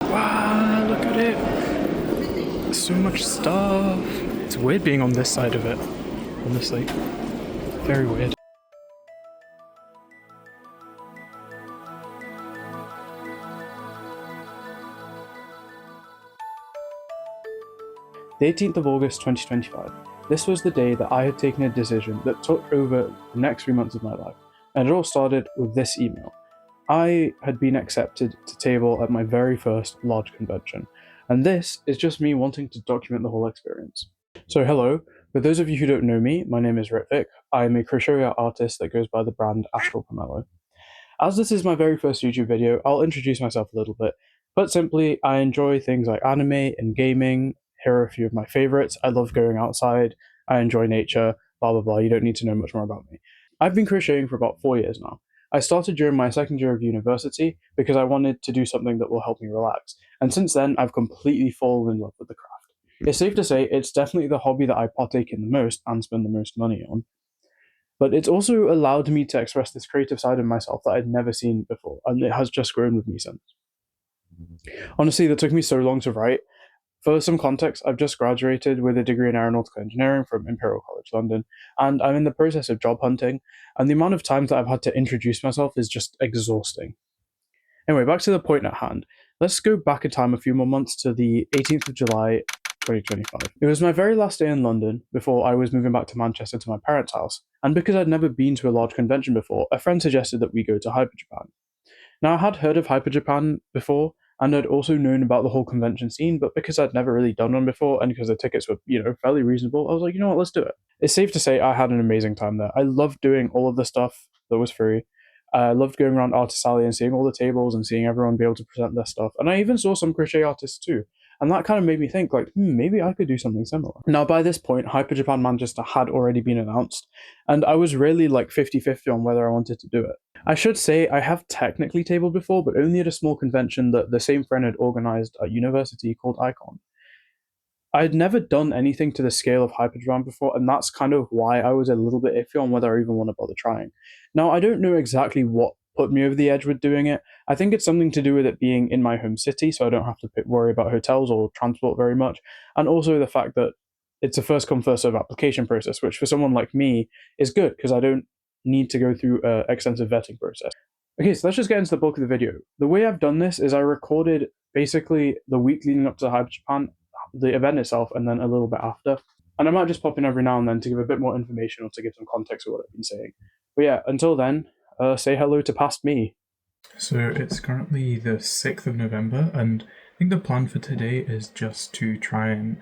Wow, look at it. So much stuff. It's weird being on this side of it, honestly. Very weird. The 18th of August 2025. This was the day that I had taken a decision that took over the next 3 months of my life, and it all started with this email. I had been accepted to table at my very first large convention, and this is just me wanting to document the whole experience. So hello, for those of you who don't know me, my name is Ritvik. I am a crochet artist that goes by the brand Astral Pomelo. As this is my very first YouTube video, I'll introduce myself a little bit. Put simply, I enjoy things like anime and gaming. Here are a few of my favorites. I love going outside. I enjoy nature, blah blah blah. You don't need to know much more about me. I've been crocheting for about 4 years now. I started during my second year of university because I wanted to do something that will help me relax. And since then, I've completely fallen in love with the craft. It's safe to say it's definitely the hobby that I partake in the most and spend the most money on. But it's also allowed me to express this creative side of myself that I'd never seen before, and it has just grown with me since. Honestly, that took me so long to write. For some context, I've just graduated with a degree in aeronautical engineering from Imperial College London, and I'm in the process of job hunting, and the amount of times that I've had to introduce myself is just exhausting. Anyway, back to the point at hand. Let's go back in time a few more months to the 18th of July, 2025. It was my very last day in London before I was moving back to Manchester to my parents' house, and because I'd never been to a large convention before, a friend suggested that we go to Hyper Japan. Now, I had heard of Hyper Japan before, and I'd also known about the whole convention scene, but because I'd never really done one before, and because the tickets were, fairly reasonable, I was like, you know what, let's do it. It's safe to say I had an amazing time there. I loved doing all of the stuff that was free. I loved going around Artist Alley and seeing all the tables and seeing everyone be able to present their stuff. And I even saw some crochet artists too. And that kind of made me think, like, maybe I could do something similar. Now, by this point, Hyper Japan Manchester had already been announced, and I was really like 50-50 on whether I wanted to do it. I should say I have technically tabled before, but only at a small convention that the same friend had organized at university called Icon. I'd never done anything to the scale of Hyper Japan before, and that's kind of why I was a little bit iffy on whether I even want to bother trying. Now, I don't know exactly what put me over the edge with doing it. I think it's something to do with it being in my home city, so I don't have to worry about hotels or transport very much, and also the fact that it's a first come first serve application process, which for someone like me is good because I don't need to go through an extensive vetting process. Okay, so let's just get into the bulk of the video. The way I've done this is I recorded basically the week leading up to Hyper Japan, the event itself, and then a little bit after. And I might just pop in every now and then to give a bit more information or to give some context of what I've been saying. But yeah, until then, say hello to past me. So it's currently the 6th of November, and I think the plan for today is just to try and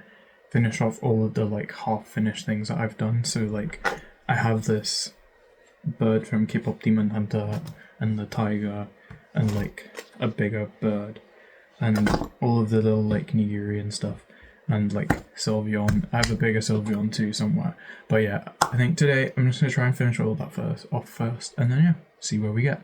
finish off all of the half-finished things that I've done. So I have this bird from K-pop Demon Hunter and the tiger and a bigger bird and all of the little nigiri and stuff and Sylveon. I have a bigger Sylveon too somewhere. But yeah, I think today I'm just gonna try and finish all of that first and then see where we get.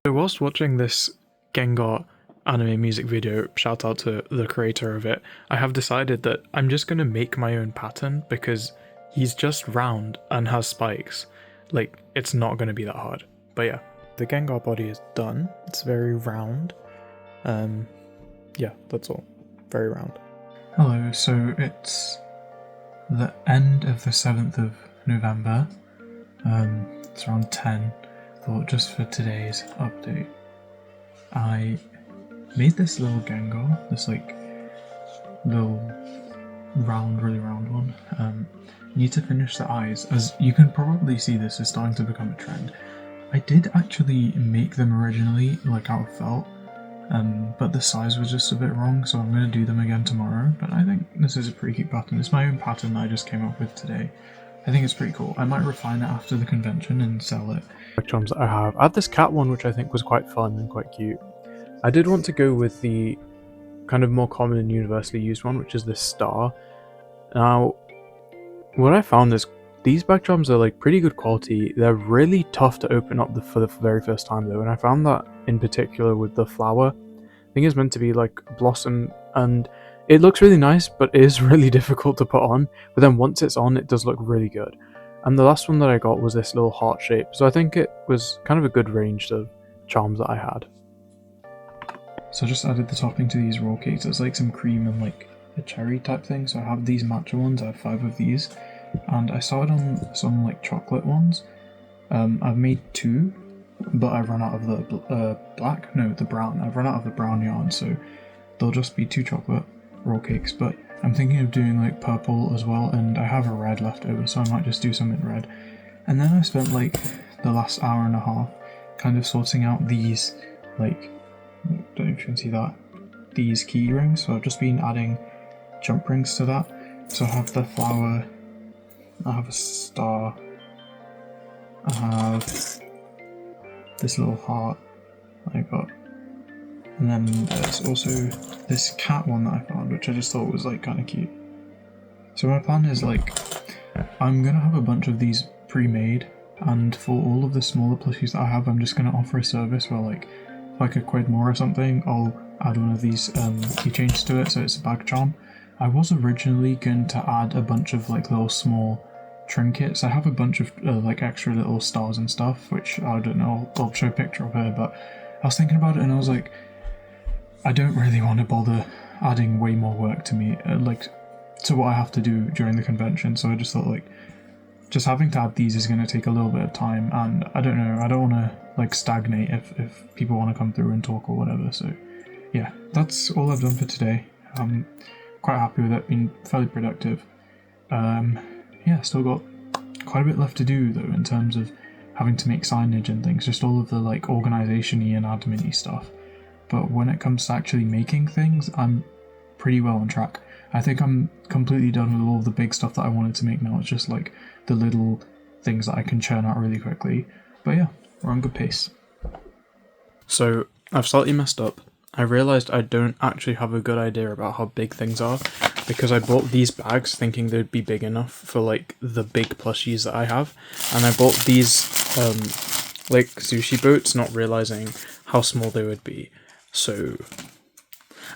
So whilst watching this Gengar anime music video, shout out to the creator of it, I have decided that I'm just going to make my own pattern because he's just round and has spikes. It's not going to be that hard. But yeah, the Gengar body is done. It's very round. Yeah, that's all. Very round. Hello, so it's the end of the 7th of November. It's around 10. Thought just for today's update, I made this little Gengar, this little really round one. Need to finish the eyes. As you can probably see, this is starting to become a trend. I did actually make them originally out of felt, but the size was just a bit wrong, so I'm going to do them again tomorrow. But I think this is a pretty cute pattern. It's my own pattern that I just came up with today. I think it's pretty cool. I might refine it after the convention and sell it. Charms that I have. I had this cat one which I think was quite fun and quite cute. I did want to go with the kind of more common and universally used one, which is this star. Now, what I found is these back charms are pretty good quality. They're really tough to open up for the very first time though, and I found that in particular with the flower. I think it's meant to be blossom, and it looks really nice, but it is really difficult to put on. But then once it's on, it does look really good. And the last one that I got was this little heart shape, so I think it was kind of a good range of charms that I had. So I just added the topping to these roll cakes. It's like some cream and like a cherry type thing. So I have these matcha ones. I have 5 of these, and I started on some like chocolate ones. I've made 2, but I've run out of the the brown. I've run out of the brown yarn, so there'll just be 2 chocolate roll cakes. But I'm thinking of doing like purple as well, and I have a red left over, so I might just do some in red. And then I spent like the last hour and a half kind of sorting out these, like, don't know if you can see that, these key rings. So I've just been adding jump rings to that. So I have the flower, I have a star, I have this little heart that I got, and then there's also this cat one that I found, which I just thought was like kind of cute. So my plan is like, I'm gonna have a bunch of these pre-made, and for all of the smaller plushies that I have, I'm just gonna offer a service where like, for like £1 more or something, I'll add one of these keychains to it, so it's a bag charm. I was originally going to add a bunch of like little small trinkets. I have a bunch of like extra little stars and stuff, which I don't know, I'll show a picture of her, but I was thinking about it and I was like, I don't really want to bother adding way more work to me, like to what I have to do during the convention. So I just thought like, just having to add these is going to take a little bit of time, and I don't know, I don't want to like stagnate if people want to come through and talk or whatever. So yeah, that's all I've done for today. I'm quite happy with it, been fairly productive. Yeah, still got quite a bit left to do though, in terms of having to make signage and things, just all of the like organisation-y and admin-y stuff. But when it comes to actually making things, I'm pretty well on track. I think I'm completely done with all the big stuff that I wanted to make now. It's just like the little things that I can churn out really quickly. But yeah, we're on good pace. So I've slightly messed up. I realised I don't actually have a good idea about how big things are, because I bought these bags thinking they'd be big enough for like the big plushies that I have, and I bought these like sushi boats not realising how small they would be. So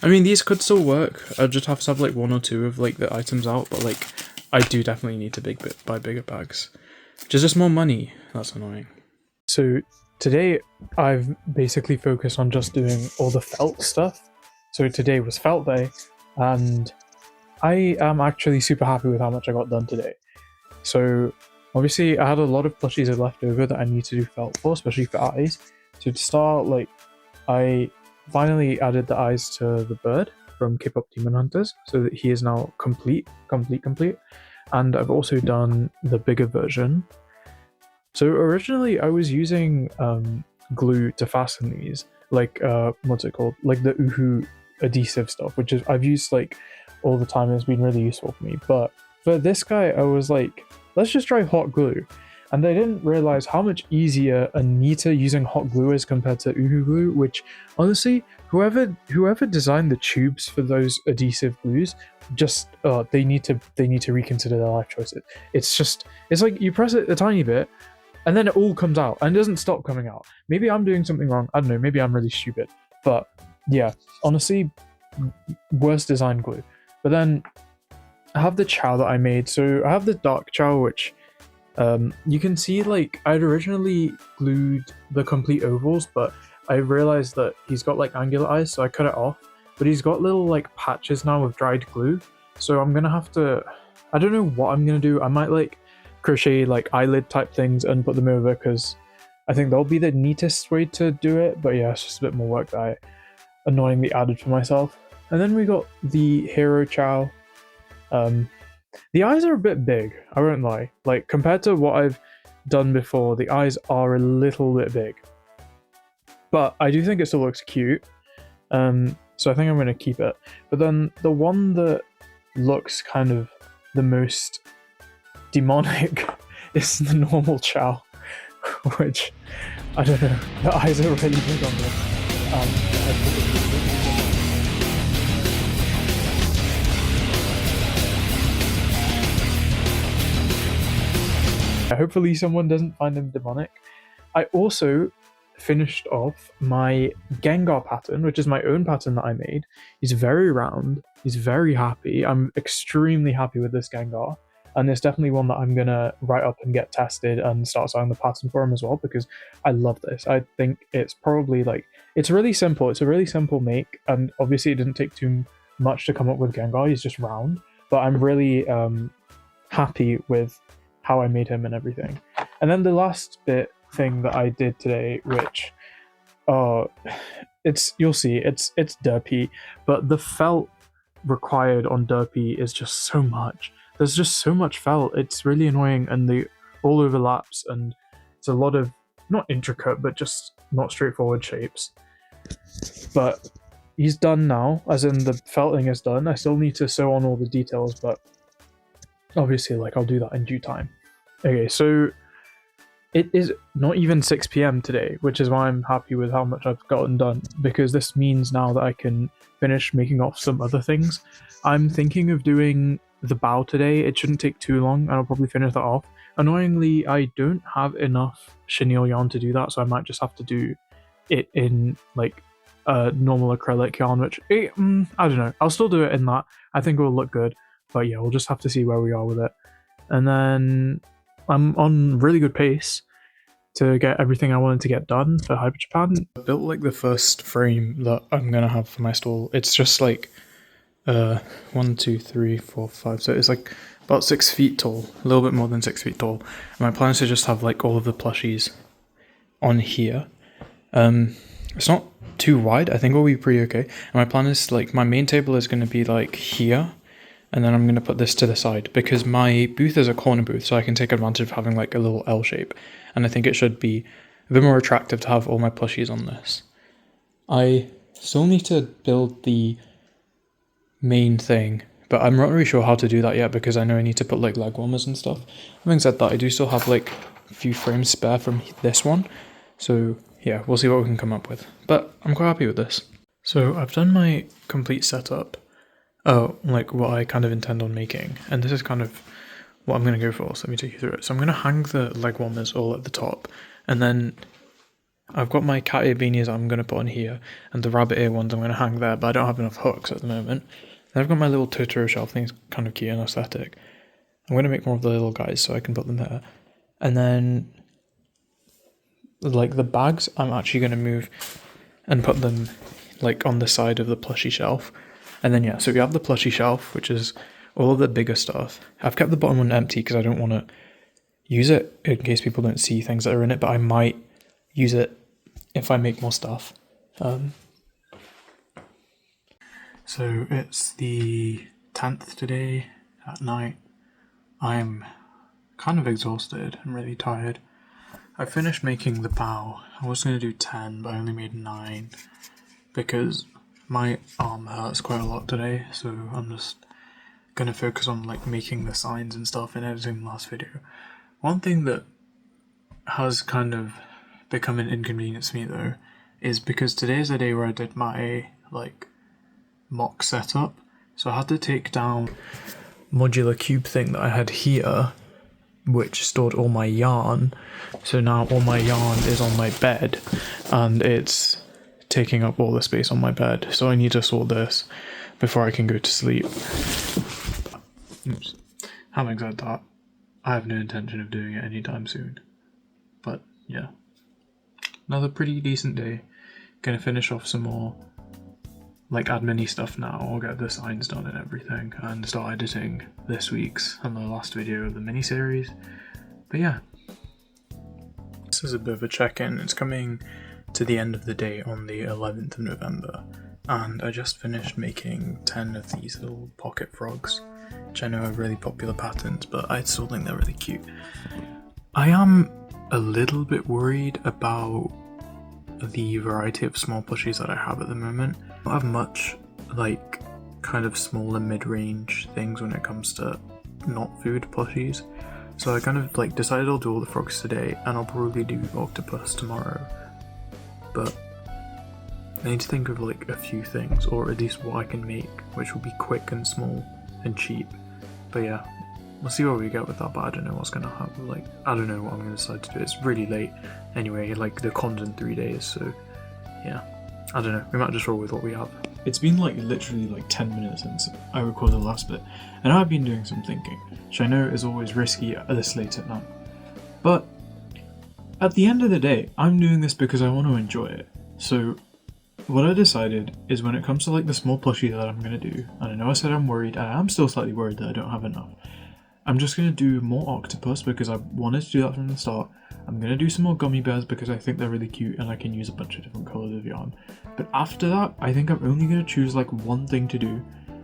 I mean, these could still work. I'd just have to have like 1 or 2 of like the items out, but like I do definitely need to buy bigger bags, which is just more money. That's annoying. So today I've basically focused on just doing all the felt stuff. So today was felt day, and I am actually super happy with how much I got done today. So obviously I had a lot of plushies left over that I need to do felt for, especially for eyes. So to start, like, I finally added the eyes to the bird from K-Pop Demon Hunters, so that he is now complete. And I've also done the bigger version. So originally I was using glue to fasten these, like what's it called, like the Uhu adhesive stuff, which is I've used like all the time and it's been really useful for me. But for this guy I was like, let's just try hot glue, and I didn't realize how much easier and neater using hot glue is compared to Uhu glue, which honestly, whoever designed the tubes for those adhesive glues, just they need to reconsider their life choices. It's like you press it a tiny bit and then it all comes out and it doesn't stop coming out. Maybe I'm doing something wrong, I don't know, maybe I'm really stupid, but yeah, honestly, worst design glue. But then I have the chow that I made. So I have the dark chow, which you can see, like, I'd originally glued the complete ovals, but I realized that he's got like angular eyes, so I cut it off. But he's got little like patches now of dried glue, so I'm gonna have to, I don't know what I'm gonna do. I might like crochet like eyelid type things and put them over, because I think that'll be the neatest way to do it. But yeah, it's just a bit more work that I annoyingly added for myself. And then we got the hero chow. The eyes are a bit big, I won't lie. Like, compared to what I've done before, the eyes are a little bit big. But I do think it still looks cute. So I think I'm going to keep it. But then the one that looks kind of the most demonic is the normal chow, which, I don't know, the eyes are really big on this. Hopefully someone doesn't find them demonic. I also finished off my Gengar pattern, which is my own pattern that I made. He's very round, he's very happy. I'm extremely happy with this Gengar. and it's definitely one that I'm gonna write up and get tested and start selling the pattern for him as well, because I love this. I think it's probably like, it's really simple. It's a really simple make, and obviously it didn't take too much to come up with Gengar. He's just round, but I'm really happy with how I made him and everything. And then the last thing that I did today, which you'll see, it's derpy, but the felt required on derpy is just so much. There's just so much felt. It's really annoying, and they all overlaps, and it's a lot of not intricate but just not straightforward shapes. But he's done now, as in the felting is done. I still need to sew on all the details, but obviously like I'll do that in due time. Okay, so it is not even 6 p.m. today, which is why I'm happy with how much I've gotten done, because this means now that I can finish making off some other things. I'm thinking of doing the bow today. It shouldn't take too long, and I'll probably finish that off. Annoyingly, I don't have enough chenille yarn to do that, so I might just have to do it in like a normal acrylic yarn, which I don't know. I'll still do it in that. I think it will look good, but yeah, we'll just have to see where we are with it. And then I'm on really good pace to get everything I wanted to get done for Hyper Japan. I built like the first frame that I'm gonna have for my stall. It's just like 1, 2, 3, 4, 5. So it's like about 6 feet tall, a little bit more than 6 feet tall. And my plan is to just have like all of the plushies on here. It's not too wide. I think it'll be pretty okay. And my plan is like my main table is going to be like here, and then I'm going to put this to the side because my booth is a corner booth, so I can take advantage of having like a little L shape, and I think it should be a bit more attractive to have all my plushies on this. I still need to build the main thing, but I'm not really sure how to do that yet because I know I need to put like leg warmers and stuff. Having said that, I do still have like a few frames spare from this one, so yeah, we'll see what we can come up with. But I'm quite happy with this. So I've done my complete setup, like what I kind of intend on making, and this is kind of what I'm going to go for, so let me take you through it. So I'm going to hang the leg warmers all at the top, and then I've got my cat ear beanies I'm going to put on here, and the rabbit ear ones I'm going to hang there, but I don't have enough hooks at the moment. Then I've got my little Totoro shelf, I think it's kind of cute and aesthetic. I'm going to make more of the little guys so I can put them there. And then like the bags, I'm actually going to move and put them like on the side of the plushie shelf. And then yeah, so we have the plushie shelf, which is all of the bigger stuff. I've kept the bottom one empty because I don't want to use it in case people don't see things that are in it, but I might use it if I make more stuff. So it's the 10th today at night. I'm kind of exhausted. I'm really tired. I finished making the bow. I was going to do 10, but I only made 9 because my arm hurts quite a lot today, so I'm just going to focus on like making the signs and stuff and editing the last video. One thing that has kind of become an inconvenience to me though is because today is the day where I did my like mock setup, so I had to take down modular cube thing that I had here, which stored all my yarn. So now all my yarn is on my bed and it's taking up all the space on my bed, so I need to sort this before I can go to sleep. Oops. Having said that, I have no intention of doing it anytime soon, but yeah, another pretty decent day. Gonna finish off some more like admin-y stuff now. I'll get the signs done and everything and start editing this week's and the last video of the mini-series. But yeah, this is a bit of a check-in. It's coming to the end of the day on the 11th of November, and I just finished making 10 of these little pocket frogs, which I know are really popular patterns, but I still think they're really cute. I am a little bit worried about the variety of small plushies that I have at the moment. I don't have much like kind of small and mid-range things when it comes to not food plushies, so I kind of like decided I'll do all the frogs today and I'll probably do octopus tomorrow, but I need to think of like a few things, or at least what I can make which will be quick and small and cheap. But yeah, we'll see what we get with that, but I don't know what's gonna happen. Like, I don't know what I'm gonna decide to do. It's really late anyway, like the con's in 3 days, so yeah, I don't know, we might just roll with what we have. it's been like literally like 10 minutes since I recorded the last bit, and I've been doing some thinking, which I know is always risky at this late at night. But at the end of the day, I'm doing this because I want to enjoy it. So what I decided is, when it comes to like the small plushie that I'm going to do, and I know I said I'm worried, and I'm still slightly worried that I don't have enough, I'm just going to do more octopus because I wanted to do that from the start. I'm going to do some more gummy bears because I think they're really cute and I can use a bunch of different colours of yarn. But after that, I think I'm only going to choose like one thing to do,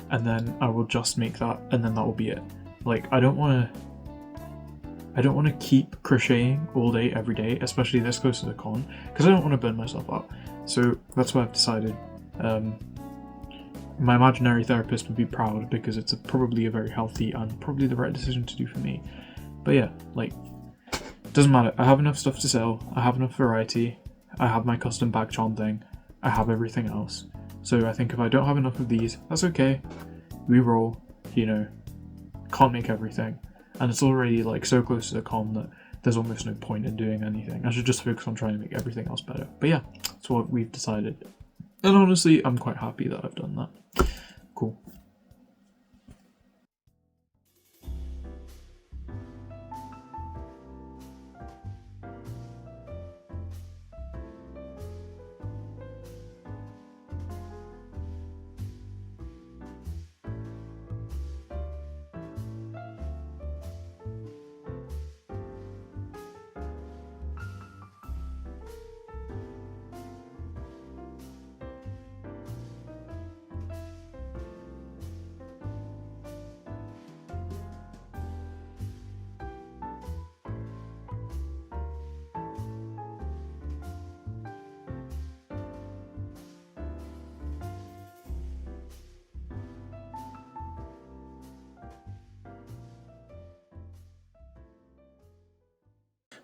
and then I will just make that, and then that will be it. Like, I don't want to keep crocheting all day every day, especially this close to the con, because I don't want to burn myself out. So that's what I've decided. My imaginary therapist would be proud because it's probably a very healthy and probably the right decision to do for me. But yeah, like, doesn't matter. I have enough stuff to sell. I have enough variety. I have my custom bag charm thing. I have everything else. So I think if I don't have enough of these, that's okay. We roll, you know, can't make everything. And it's already like so close to the con that there's almost no point in doing anything. I should just focus on trying to make everything else better. But yeah, that's what we've decided. And honestly, I'm quite happy that I've done that. Cool.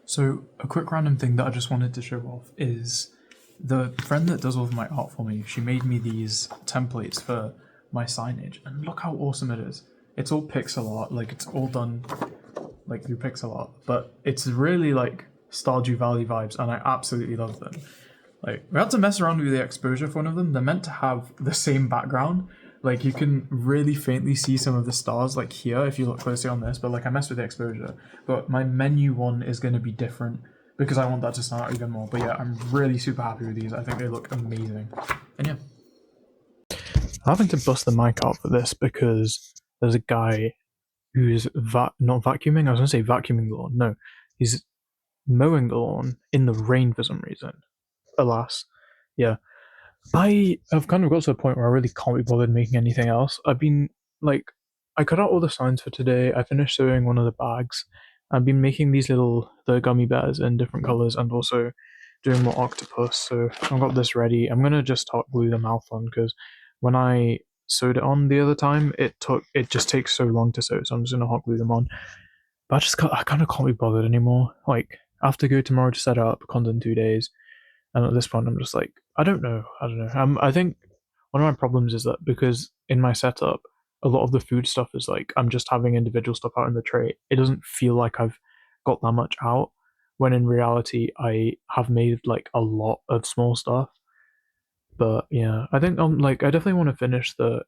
So a quick random thing that I just wanted to show off is the friend that does all of my art for me. She made me these templates for my signage, and look how awesome it is. It's all pixel art, like it's all done like through pixel art, but it's really like Stardew Valley vibes, and I absolutely love them. Like, we had to mess around with the exposure for one of them. They're meant to have the same background. Like, you can really faintly see some of the stars, like here, if you look closely on this, but like I messed with the exposure. But my menu one is going to be different because I want that to stand out even more. But yeah, I'm really super happy with these. I think they look amazing. And yeah. I'm having to bust the mic out for this because there's a guy who's not vacuuming. I was going to say vacuuming the lawn. No, he's mowing the lawn in the rain for some reason. Alas. Yeah. I have kind of got to a point where I really can't be bothered making anything else. I've been, like, I cut out all the signs for today. I finished sewing one of the bags. I've been making the gummy bears in different colours, and also doing more octopus. So I've got this ready. I'm going to just hot glue the mouth on because when I sewed it on the other time, it just takes so long to sew. So I'm just going to hot glue them on. But I kind of can't be bothered anymore. Like, I have to go tomorrow to set up, content in 2 days. And at this point, I'm just like, I don't know. I think one of my problems is that because in my setup, a lot of the food stuff is like, I'm just having individual stuff out in the tray. It doesn't feel like I've got that much out, when in reality, I have made like a lot of small stuff. But yeah, I think I definitely want to finish the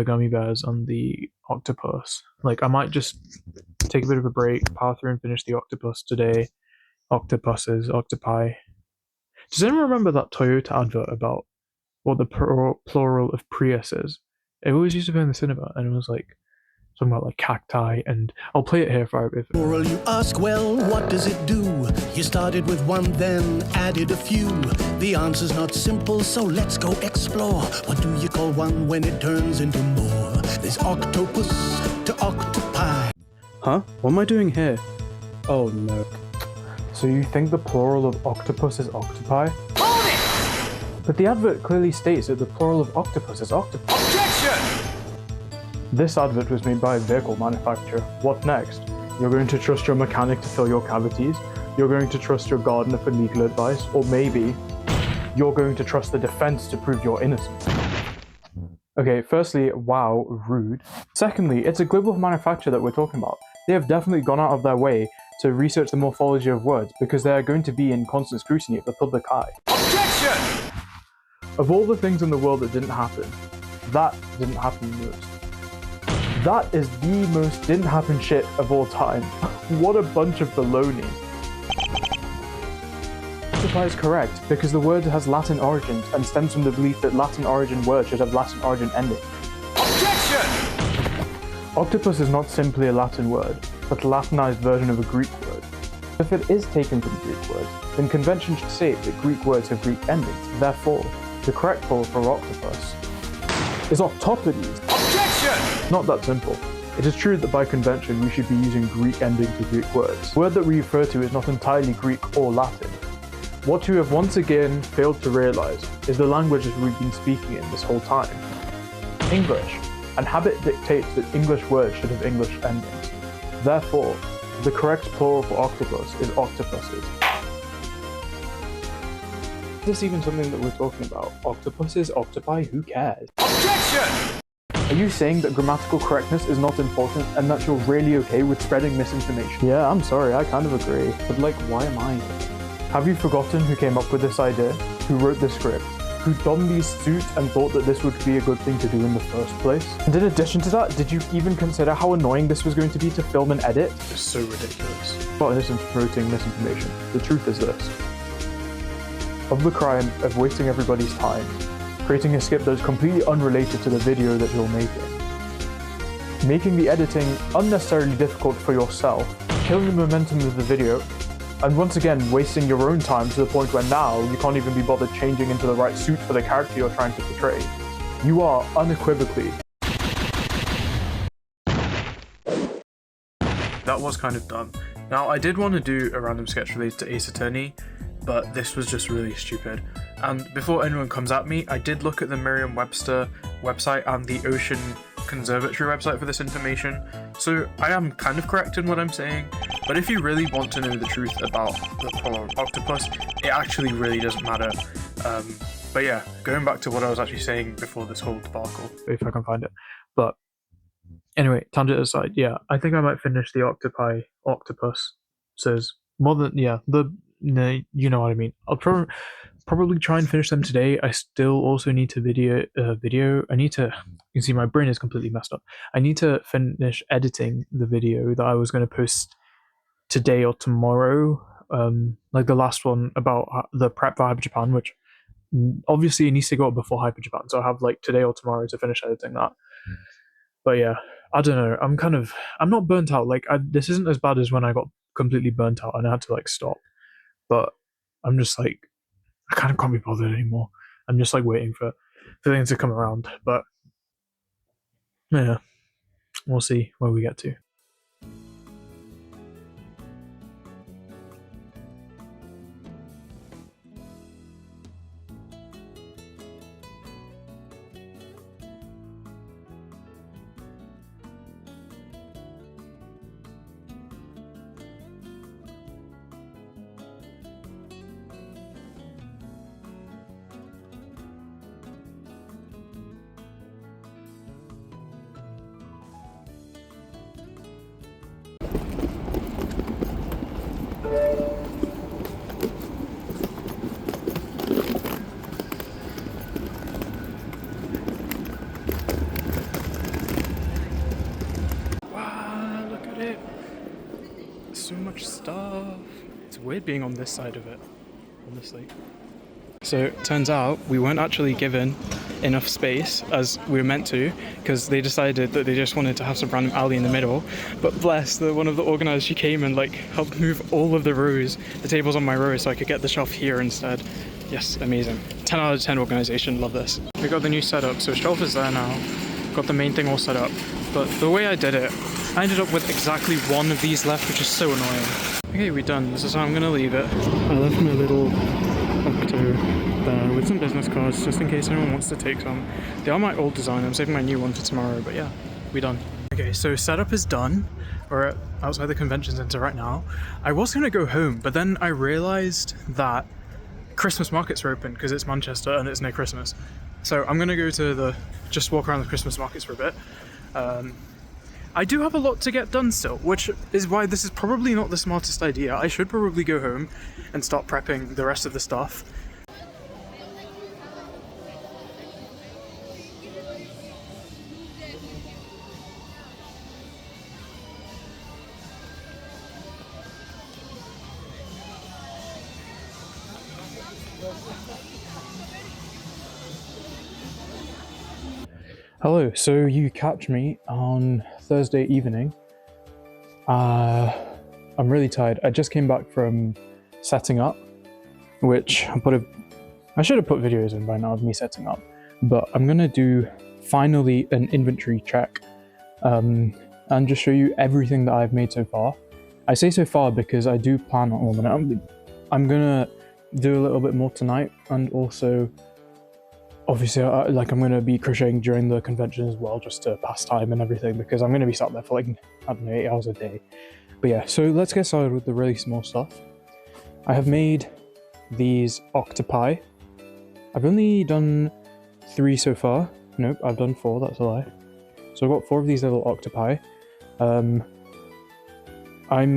gummy bears and the octopus. Like, I might just take a bit of a break, power through and finish the octopus today. Octopi. Does anyone remember that Toyota advert about what the plural of Prius is? It always used to be in the cinema, and it was like something about like cacti, and I'll play it here for if. Plural, you ask, well, what does it do? You started with one, then added a few. The answer's not simple, so let's go explore. What do you call one when it turns into more? There's octopus to octopi. Huh? What am I doing here? Oh no. So you think the plural of octopus is octopi? Hold it! But the advert clearly states that the plural of octopus is octopi. Objection! This advert was made by a vehicle manufacturer. What next? You're going to trust your mechanic to fill your cavities? You're going to trust your gardener for legal advice? Or maybe you're going to trust the defense to prove your innocence? Okay, firstly, wow, rude. Secondly, it's a global manufacturer that we're talking about. They have definitely gone out of their way to research the morphology of words because they are going to be in constant scrutiny of the public eye. Objection! Of all the things in the world that didn't happen, That didn't happen most. That is the most didn't happen shit of all time. What a bunch of baloney. Octopi is correct because the word has Latin origins and stems from the belief that Latin origin words should have Latin origin ending. Objection! Octopus is not simply a Latin word, but a Latinized version of a Greek word. If it is taken from Greek words, then convention should state that Greek words have Greek endings. Therefore, the correct plural for octopus is octopodes. Objection! Not that simple. It is true that by convention we should be using Greek endings to Greek words. The word that we refer to is not entirely Greek or Latin. What you have once again failed to realize is the language that we've been speaking in this whole time. English. And habit dictates that English words should have English endings. Therefore, the correct plural for octopus is octopuses. Is this even something that we're talking about? Octopuses, octopi, who cares? Objection! Are you saying that grammatical correctness is not important and that you're really okay with spreading misinformation? Yeah, I'm sorry, I kind of agree. But like, why am I? Have you forgotten who came up with this idea? Who wrote the script? Who donned these suits and thought that this would be a good thing to do in the first place? And in addition to that, did you even consider how annoying this was going to be to film and edit? It's so ridiculous. Not innocent promoting misinformation. The truth is this. Of the crime of wasting everybody's time, creating a skip that's completely unrelated to the video that you're making the editing unnecessarily difficult for yourself, killing the momentum of the video, and once again wasting your own time to the point where now you can't even be bothered changing into the right suit for the character you're trying to portray. You are unequivocally. That was kind of dumb. Now I did want to do a random sketch related to Ace Attorney, but this was just really stupid. And before anyone comes at me, I did look at the Merriam-Webster website and the Ocean Conservatory website for this information, so I am kind of correct in what I'm saying, but if you really want to know the truth about the plural octopus, it actually really doesn't matter. But yeah, going back to what I was actually saying before this whole debacle, if I can find it. But anyway, tangent aside, yeah, I think I might finish the octopus says more than, yeah, you know what I mean. I'll probably try and finish them today. I still also need to video. I need to, you can see my brain is completely messed up. I need to finish editing the video that I was going to post today or tomorrow, like the last one about the prep for Hyper Japan, which obviously it needs to go up before Hyper Japan, so I have like today or tomorrow to finish editing that. But yeah, I don't know, I'm not burnt out. Like, this isn't as bad as when I got completely burnt out and I had to like stop, but I'm just like, I kind of can't be bothered anymore. I'm just like waiting for things to come around. But yeah, we'll see where we get to. Wow, look at it. So much stuff. It's weird being on this side of it, honestly. So it turns out we weren't actually given enough space as we were meant to, because they decided that they just wanted to have some random alley in the middle. But bless, one of the organisers, she came and like helped move all of the rows, the tables on my row, so I could get the shelf here instead. Yes, amazing. 10 out of 10 organisation, love this. We got the new setup, so shelf is there now. Got the main thing all set up. But the way I did it, I ended up with exactly one of these left, which is so annoying. Okay, we're done. This is how I'm gonna leave it. I left my little octo there with some business cards, just in case anyone wants to take some. They are my old design. I'm saving my new one for tomorrow, but yeah, we're done. Okay, so setup is done. We're outside the convention center right now. I was gonna go home, but then I realized that Christmas markets are open because it's Manchester and it's near Christmas. So I'm gonna go to just walk around the Christmas markets for a bit. I do have a lot to get done still, which is why this is probably not the smartest idea. I should probably go home and start prepping the rest of the stuff. Hello, so you catch me on Thursday evening. I'm really tired. I just came back from setting up, which I should have put videos in by now of me setting up, but I'm gonna do finally an inventory check and just show you everything that I've made so far. I say so far because I do plan on all of it. I'm gonna do a little bit more tonight, and also obviously I'm going to be crocheting during the convention as well, just to pass time and everything, because I'm going to be sat there for like, I don't know, 8 hours a day. But yeah, so let's get started with the really small stuff. I have made these octopi. I've only done 3 so far. Nope, I've done 4, that's a lie. So I've got 4 of these little octopi. I'm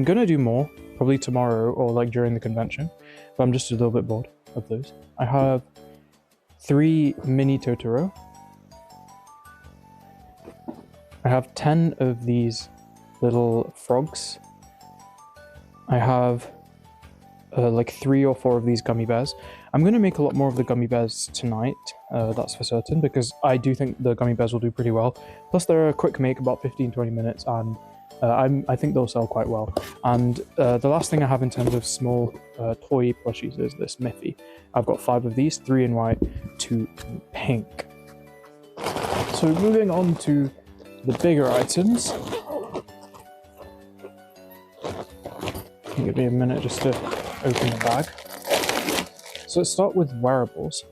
gonna do more, probably tomorrow or like during the convention, but I'm just a little bit bored of those. I have 3 mini Totoro. I have 10 of these little frogs. I have like 3 or 4 of these gummy bears. I'm going to make a lot more of the gummy bears tonight, that's for certain, because I do think the gummy bears will do pretty well. Plus they're a quick make, about 15-20 minutes, and I think they'll sell quite well. And the last thing I have in terms of small toy plushies is this Miffy. I've got 5 of these, 3 in white, 2 in pink. So moving on to the bigger items. Give me a minute just to open the bag. So let's start with wearables.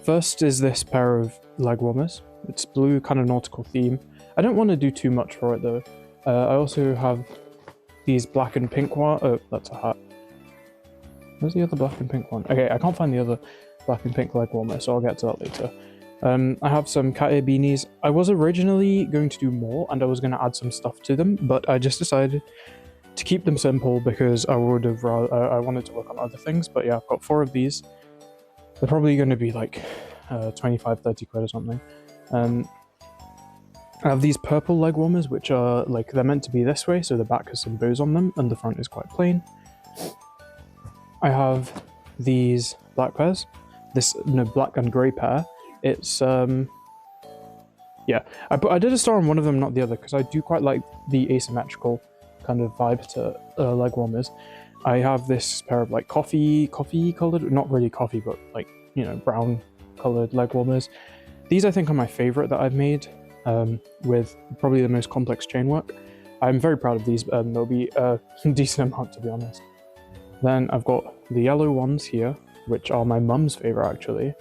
First is this pair of leg warmers. It's blue, kind of nautical theme. I don't want to do too much for it though. I also have these black and pink one. Oh, that's a hat. Where's the other black and pink one? Okay, I can't find the other black and pink leg warmer, so I'll get to that later. I have some cat ear beanies. I was originally going to do more, and I was going to add some stuff to them, but I just decided to keep them simple because I wanted to work on other things. But yeah, I've got 4 of these. They're probably going to be like 25-30 quid or something. I have these purple leg warmers, which are like, they're meant to be this way, so the back has some bows on them and the front is quite plain. I have these black pairs, black and grey pair. It's yeah, I did a star on one of them, not the other, because I do quite like the asymmetrical kind of vibe to leg warmers. I have this pair of like coffee colored, not really coffee, but like, you know, brown colored leg warmers. These I think are my favorite that I've made, with probably the most complex chain work. I'm very proud of these, there'll be a decent amount, to be honest. Then I've got the yellow ones here, which are my mum's favorite actually.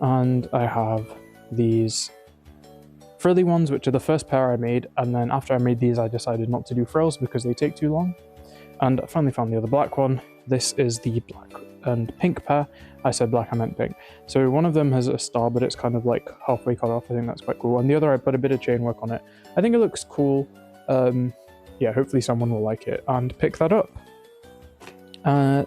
And I have these frilly ones, which are the first pair I made, and then after I made these I decided not to do frills because they take too long. And I finally found the other black one. This is the black and pink pair. I said black, I meant pink. So one of them has a star, but it's kind of like halfway cut off. I think that's quite cool. And the other, I put a bit of chain work on it. I think it looks cool. Yeah, hopefully someone will like it and pick that up.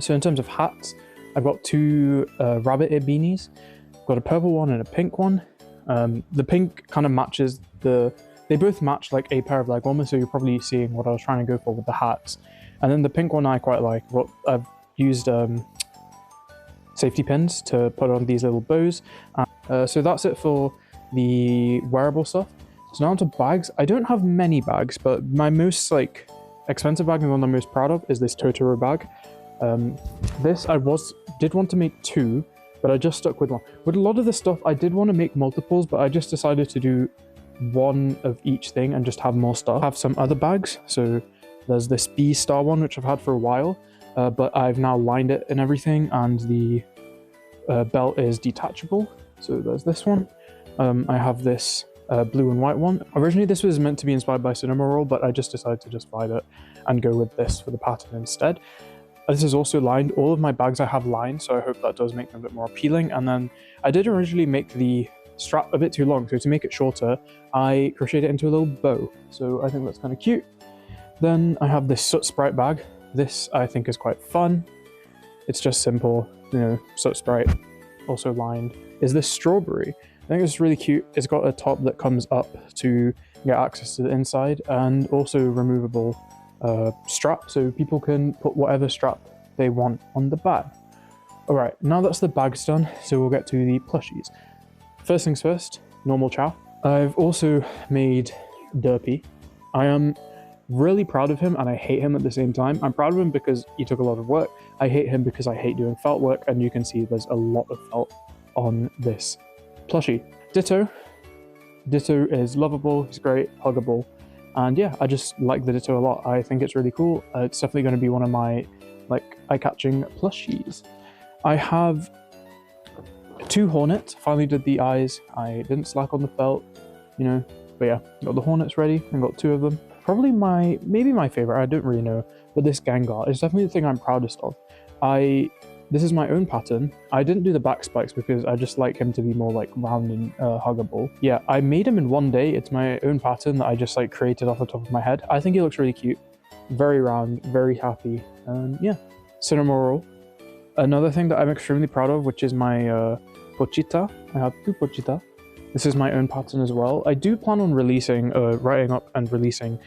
So in terms of hats, I've got 2 rabbit ear beanies. I've got a purple one and a pink one. The pink kind of matches they both match like a pair of leg warmers, so you're probably seeing what I was trying to go for with the hats. And then the pink one I quite like. I've used safety pins to put on these little bows. So that's it for the wearable stuff. So now onto bags. I don't have many bags, but my most like expensive bag and one I'm most proud of is this Totoro bag. This I did want to make 2, but I just stuck with 1. With a lot of the stuff, I did want to make multiples, but I just decided to do 1 of each thing and just have more stuff. I have some other bags, so there's this bee star one, which I've had for a while, but I've now lined it and everything, and the belt is detachable. So there's this one. I have this blue and white one. Originally this was meant to be inspired by Cinema Roll, but I just decided to just vibe it and go with this for the pattern instead. This is also lined. All of my bags I have lined, so I hope that does make them a bit more appealing. And then I did originally make the strap a bit too long, so to make it shorter, I crocheted it into a little bow. So I think that's kind of cute. Then I have this Soot Sprite bag. This I think is quite fun. It's just simple, you know, Soot Sprite, also lined. Is this strawberry? I think it's really cute. It's got a top that comes up to get access to the inside, and also removable strap, so people can put whatever strap they want on the bag. Alright, now that's the bags done, so we'll get to the plushies. First things first, normal chow. I've also made Derpy. I am really proud of him and I hate him at the same time. I'm proud of him because he took a lot of work. I hate him because I hate doing felt work, and you can see there's a lot of felt on this plushie. Ditto. Ditto is lovable, he's great, huggable, and yeah, I just like the Ditto a lot. I think it's really cool. It's definitely going to be one of my like eye-catching plushies. I have 2 Hornets. Finally did the eyes. I didn't slack on the felt, you know, but yeah, got the Hornets ready and got 2 of them. Probably maybe my favorite, I don't really know, but this Gengar is definitely the thing I'm proudest of. This is my own pattern. I didn't do the back spikes because I just like him to be more like round and huggable. Yeah, I made him in one day. It's my own pattern that I just like created off the top of my head. I think he looks really cute, very round, very happy, and yeah. Cinnamoroll. Another thing that I'm extremely proud of, which is my Pochita. I have 2 Pochita. This is my own pattern as well. I do plan on releasing, writing up and releasing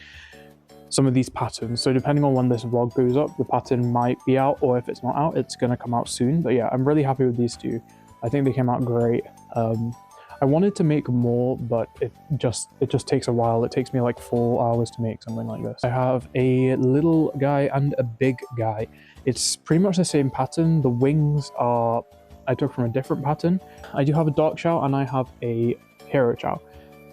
some of these patterns. So depending on when this vlog goes up, the pattern might be out, or if it's not out, it's going to come out soon. But yeah, I'm really happy with these 2. I think they came out great. I wanted to make more, but it just takes a while. It takes me like 4 hours to make something like this. I have a little guy and a big guy. It's pretty much the same pattern. The wings are I took from a different pattern. I do have a Dark Chow and I have a Hero Chow.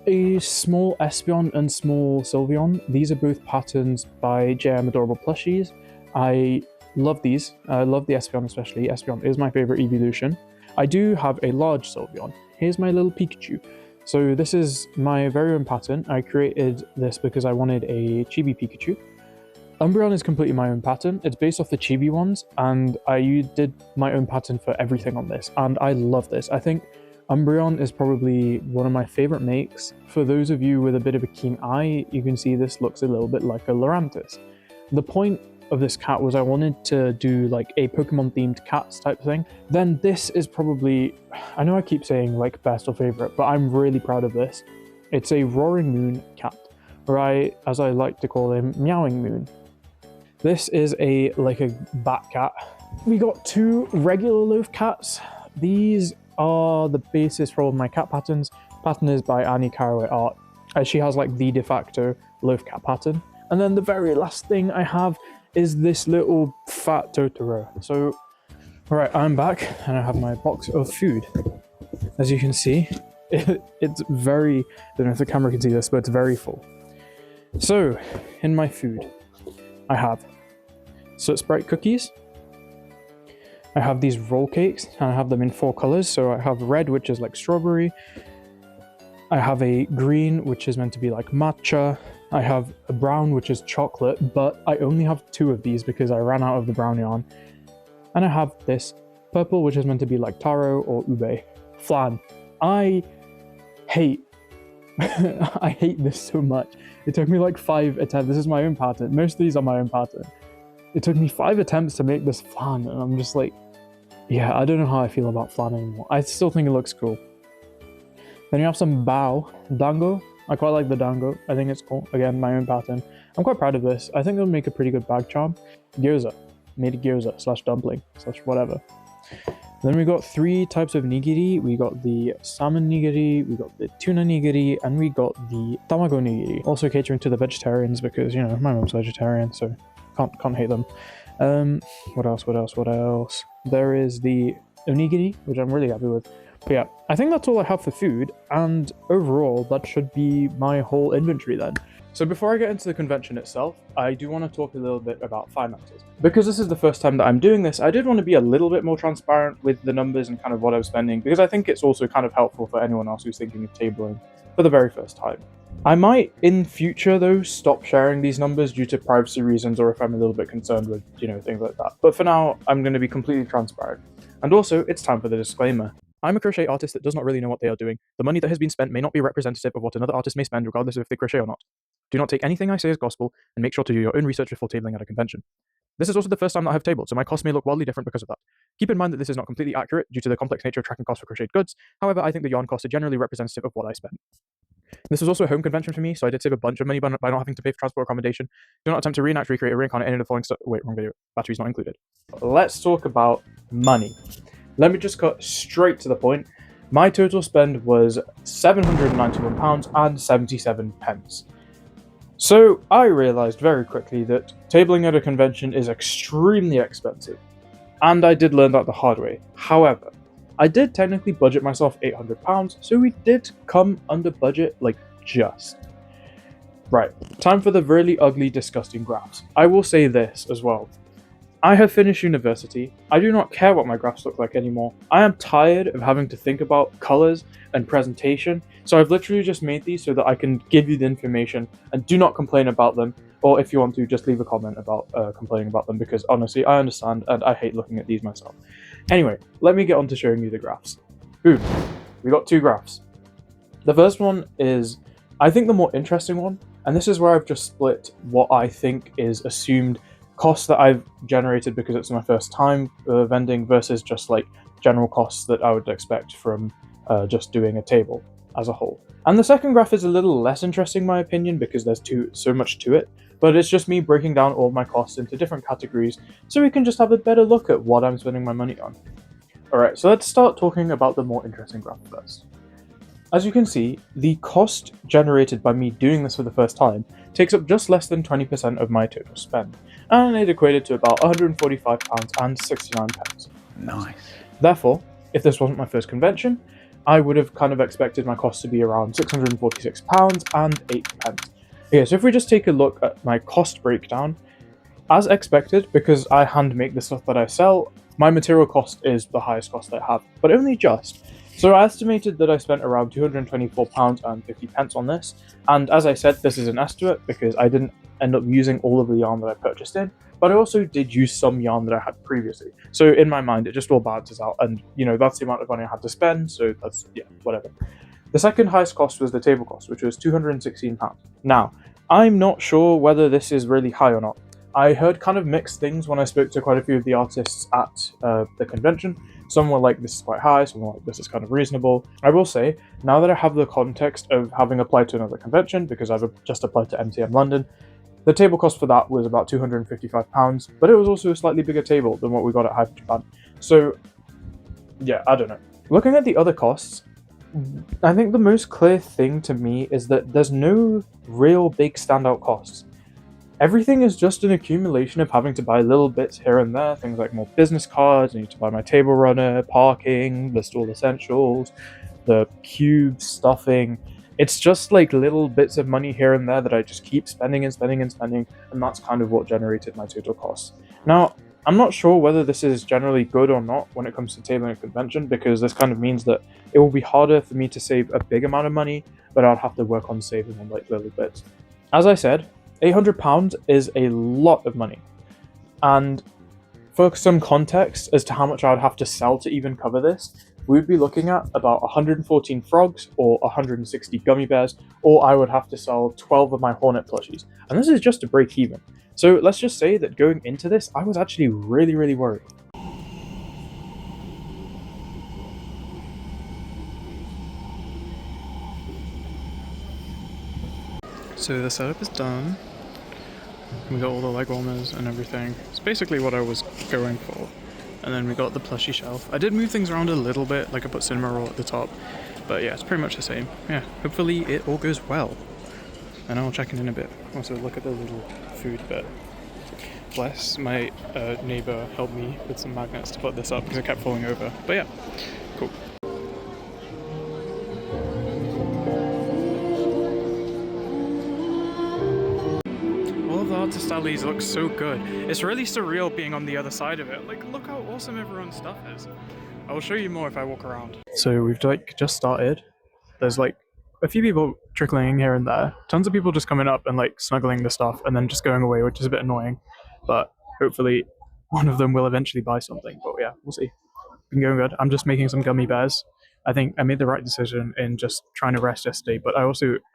A small Espeon and small Sylveon. These are both patterns by JM Adorable Plushies. I love these. I love the Espeon especially. Espeon is my favorite evolution. I do have a large Sylveon. Here's my little Pikachu. So this is my very own pattern. I created this because I wanted a Chibi Pikachu. Umbreon is completely my own pattern. It's based off the Chibi ones, and I did my own pattern for everything on this, and I love this. I think Umbreon is probably one of my favorite makes. For those of you with a bit of a keen eye, you can see this looks a little bit like a Lurantis. The point of this cat was I wanted to do like a Pokemon themed cats type thing. Then this is probably, I know I keep saying like best or favorite, but I'm really proud of this. It's a Roaring Moon cat, or as I like to call him, Meowing Moon. This is like a bat cat. We got 2 regular loaf cats. These are the basis for all of my cat patterns. Pattern is by Annie Caraway Art. She has like the de facto loaf cat pattern. And then the very last thing I have is this little fat Totoro. So, alright, I'm back and I have my box of food. As you can see, it's very, I don't know if the camera can see this, but it's very full. So, in my food, I have Soot Sprite cookies. I have these roll cakes, and I have them in 4 colors. So I have red, which is like strawberry. I have a green, which is meant to be like matcha. I have a brown, which is chocolate, but I only have 2 of these because I ran out of the brown yarn. And I have this purple, which is meant to be like taro or ube. Flan. I hate I hate this so much. It took me like 5 attempts. This is my own pattern. Most of these are my own pattern. It took me 5 attempts to make this flan, and I'm just like, yeah, I don't know how I feel about flan anymore. I still think it looks cool. Then you have some bao dango. I quite like the dango. I think it's cool. Again, my own pattern. I'm quite proud of this. I think it'll make a pretty good bag charm. Gyoza. Made gyoza / dumpling / whatever. Then we got 3 types of nigiri. We got the salmon nigiri, we got the tuna nigiri, and we got the tamago nigiri. Also catering to the vegetarians because, you know, my mom's vegetarian, so can't hate them. What else? There is the onigiri, which I'm really happy with. But yeah, I think that's all I have for food, and overall, that should be my whole inventory then. So before I get into the convention itself, I do want to talk a little bit about finances. Because this is the first time that I'm doing this, I did want to be a little bit more transparent with the numbers and kind of what I was spending, because I think it's also kind of helpful for anyone else who's thinking of tabling for the very first time. I might, in future though, stop sharing these numbers due to privacy reasons, or if I'm a little bit concerned with, you know, things like that. But for now, I'm going to be completely transparent. And also, it's time for the disclaimer. I'm a crochet artist that does not really know what they are doing. The money that has been spent may not be representative of what another artist may spend, regardless of if they crochet or not. Do not take anything I say as gospel, and make sure to do your own research before tabling at a convention. This is also the first time that I have tabled, so my costs may look wildly different because of that. Keep in mind that this is not completely accurate due to the complex nature of tracking costs for crocheted goods. However, I think the yarn costs are generally representative of what I spent. This was also a home convention for me, so I did save a bunch of money by not having to pay for transport accommodation. Do not attempt to reenact, recreate, or reincarnate any of the following stuff. Wait, wrong video. Batteries not included. Let's talk about money. Let me just cut straight to the point. My total spend was £791.77. So I realised very quickly that tabling at a convention is extremely expensive, and I did learn that the hard way. However, I did technically budget myself £800, so we did come under budget, like, just. Right, time for the really ugly, disgusting graphs. I will say this as well. I have finished university. I do not care what my graphs look like anymore. I am tired of having to think about colors and presentation, so I've literally just made these so that I can give you the information and do not complain about them. Or if you want to, just leave a comment about complaining about them, because honestly, I understand and I hate looking at these myself. Anyway, let me get on to showing you the graphs. Boom. We got two graphs. The first one is, I think, the more interesting one, and this is where I've just split what I think is assumed costs that I've generated because it's my first time vending versus just like general costs that I would expect from just doing a table as a whole. And the second graph is a little less interesting in my opinion because there's so much to it, but it's just me breaking down all my costs into different categories so we can just have a better look at what I'm spending my money on. Alright, so let's start talking about the more interesting graph first. As you can see, the cost generated by me doing this for the first time takes up just less than 20% of my total spend, and it equated to about £145.69. Nice. Therefore, if this wasn't my first convention, I would have kind of expected my cost to be around £646.08. Okay, so if we just take a look at my cost breakdown, as expected, because I hand make the stuff that I sell, my material cost is the highest cost I have, but only just. So I estimated that I spent around £224.50 on this, and as I said, this is an estimate because I didn't end up using all of the yarn that I purchased in, but I also did use some yarn that I had previously. So in my mind, it just all balances out, and that's the amount of money I had to spend, so that's, whatever. The second highest cost was the table cost, which was £216. Now, I'm not sure whether this is really high or not. I heard kind of mixed things when I spoke to quite a few of the artists at the convention. Some were like, this is quite high, some were like, this is kind of reasonable. I will say, now that I have the context of having applied to another convention, because I've just applied to MTM London, the table cost for that was about £255, but it was also a slightly bigger table than what we got at Hyper Japan. So, yeah, I don't know. Looking at the other costs, I think the most clear thing to me is that there's no real big standout costs. Everything is just an accumulation of having to buy little bits here and there, things like more business cards, I need to buy my table runner, parking, list all essentials, the cubes, stuffing. It's just like little bits of money here and there that I just keep spending and spending and spending, and that's kind of what generated my total costs. Now, I'm not sure whether this is generally good or not when it comes to tabling a convention, because this kind of means that it will be harder for me to save a big amount of money, but I'll have to work on saving on like little bits. As I said, £800 is a lot of money, and for some context as to how much I would have to sell to even cover this, we would be looking at about 114 frogs or 160 gummy bears, or I would have to sell 12 of my Hornet plushies, and this is just to break even. So let's just say that going into this, I was actually really, really worried. So the setup is done. We got all the leg warmers and everything. It's basically what I was going for. And then we got the plushie shelf. I did move things around a little bit, like I put cinema roll at the top. But yeah, it's pretty much the same. Yeah, hopefully it all goes well. And I'll check in a bit. Also, look at the little food bit. Bless, my neighbour helped me with some magnets to put this up because it kept falling over. But yeah, cool. Artist alleys look so good. It's really surreal being on the other side of it. Like, look how awesome everyone's stuff is. I will show you more if I walk around. So we've like just started. There's like a few people trickling in here and there. Tons of people just coming up and like snuggling the stuff and then just going away, which is a bit annoying. But hopefully one of them will eventually buy something. But yeah, we'll see. Been going good. I'm just making some gummy bears. I think I made the right decision in just trying to rest yesterday, but I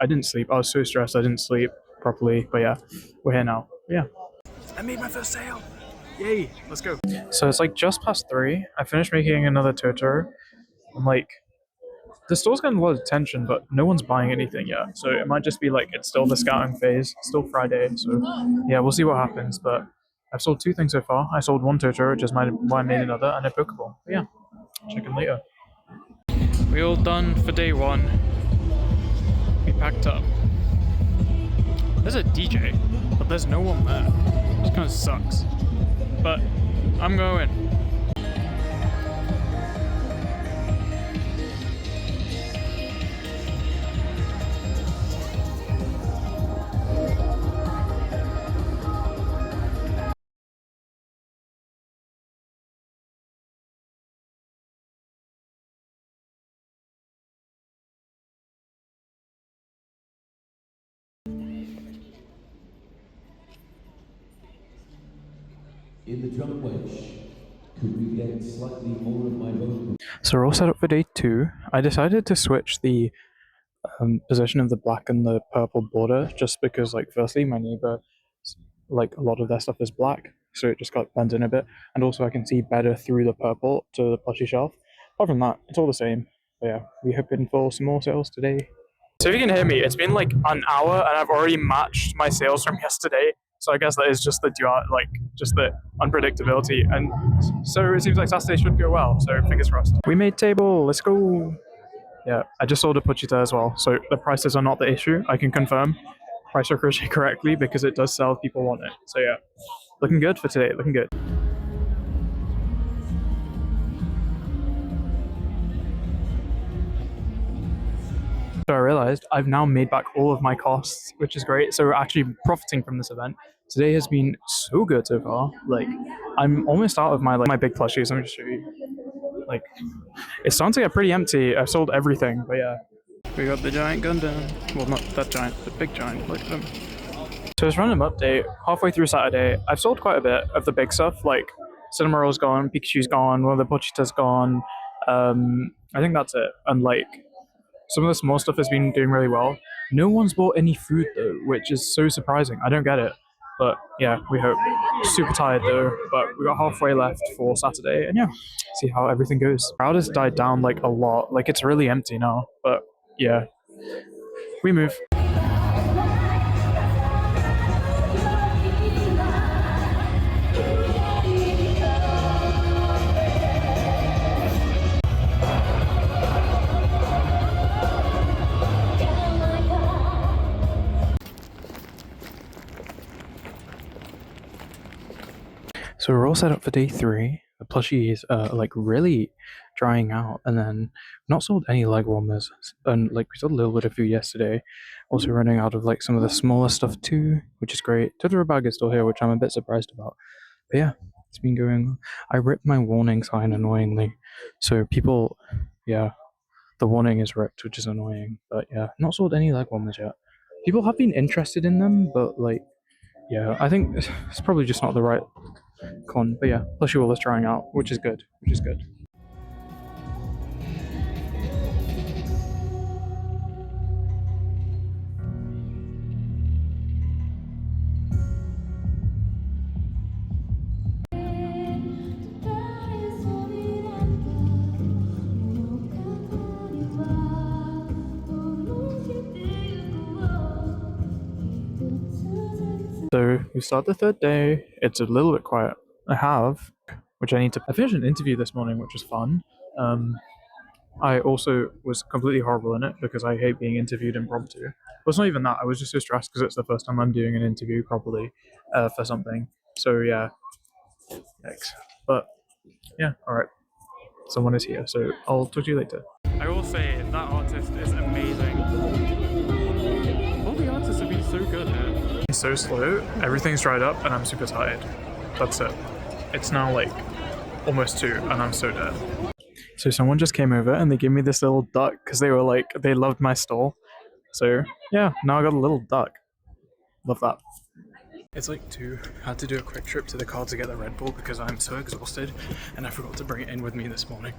didn't sleep. I was so stressed I didn't sleep properly. But yeah, we're here now. Yeah. I made my first sale! Yay! Let's go. So it's like just past 3. I finished making another Totoro. I'm like, the store's getting a lot of attention, but no one's buying anything yet. So it might just be like it's still the scouting phase, it's still Friday. So yeah, we'll see what happens. But I've sold 2 things so far. I sold 1 Totoro, which is why I made another, and a Pokeball. But yeah, check in later. We all done for day one. We packed up. There's a DJ, but there's no one there. It kind of sucks. But I'm going. In the drum wedge, could we get slightly more of my vocal? So we're all set up for day 2. I decided to switch the position of the black and the purple border just because, like, firstly, my neighbor, like, a lot of their stuff is black, so it just got bent in a bit, and also I can see better through the purple to the plushie shelf. Apart from that, it's all the same. But yeah, we hoping for some more sales today. So if you can hear me, it's been like an hour and I've already matched my sales from yesterday. So I guess that is just the just the unpredictability, and so it seems like Saturday should go well. So fingers crossed. We made table. Let's go. Yeah, I just sold a Puchita as well, so the prices are not the issue. I can confirm price your crochet correctly because it does sell if people want it. So yeah, looking good for today. Looking good. So I realized I've now made back all of my costs, which is great. So we're actually profiting from this event. Today has been so good so far. Like, I'm almost out of my big plushies. Let me just show you. Like, it's starting to get pretty empty. I've sold everything, but yeah. We got the giant Gundam. Well, not that giant, the big giant. Look at them. So it's random update. Halfway through Saturday, I've sold quite a bit of the big stuff. Like, Cinema Roll's gone, Pikachu's gone, one of the Pochita's gone. I think that's it. And like, some of the small stuff has been doing really well. No one's bought any food though, which is so surprising. I don't get it. But yeah, we hope. Super tired though, but we got halfway left for Saturday, and yeah, see how everything goes. Crowd has died down like a lot. Like, it's really empty now, but yeah, we move. So we're all set up for day 3. The plushies are like really drying out, and then not sold any leg warmers, and like we sold a little bit of food yesterday. Also running out of like some of the smaller stuff too, which is great. Totoro bag is still here, which I'm a bit surprised about. But yeah, it's been going. I ripped my warning sign annoyingly, so people, yeah, the warning is ripped, which is annoying. But yeah, not sold any leg warmers yet. People have been interested in them, but like, yeah, I think it's probably just not the right con. But yeah, plushie wall is drying out, which is good. So we start the 3rd day. It's a little bit quiet. I finished an interview this morning, which was fun. I also was completely horrible in it because I hate being interviewed impromptu. But it's not even that. I was just so stressed because it's the first time I'm doing an interview properly for something. So yeah, yikes. But yeah, all right. Someone is here, so I'll talk to you later. I will say that artist is amazing. All the artists have been so good here. It's so slow. Everything's dried up, and I'm super tired. That's it. It's now like almost 2, and I'm so dead. So someone just came over and they gave me this little duck because they were like, they loved my stall. So yeah, now I got a little duck. Love that. It's like 2. I had to do a quick trip to the car to get the Red Bull because I'm so exhausted and I forgot to bring it in with me this morning.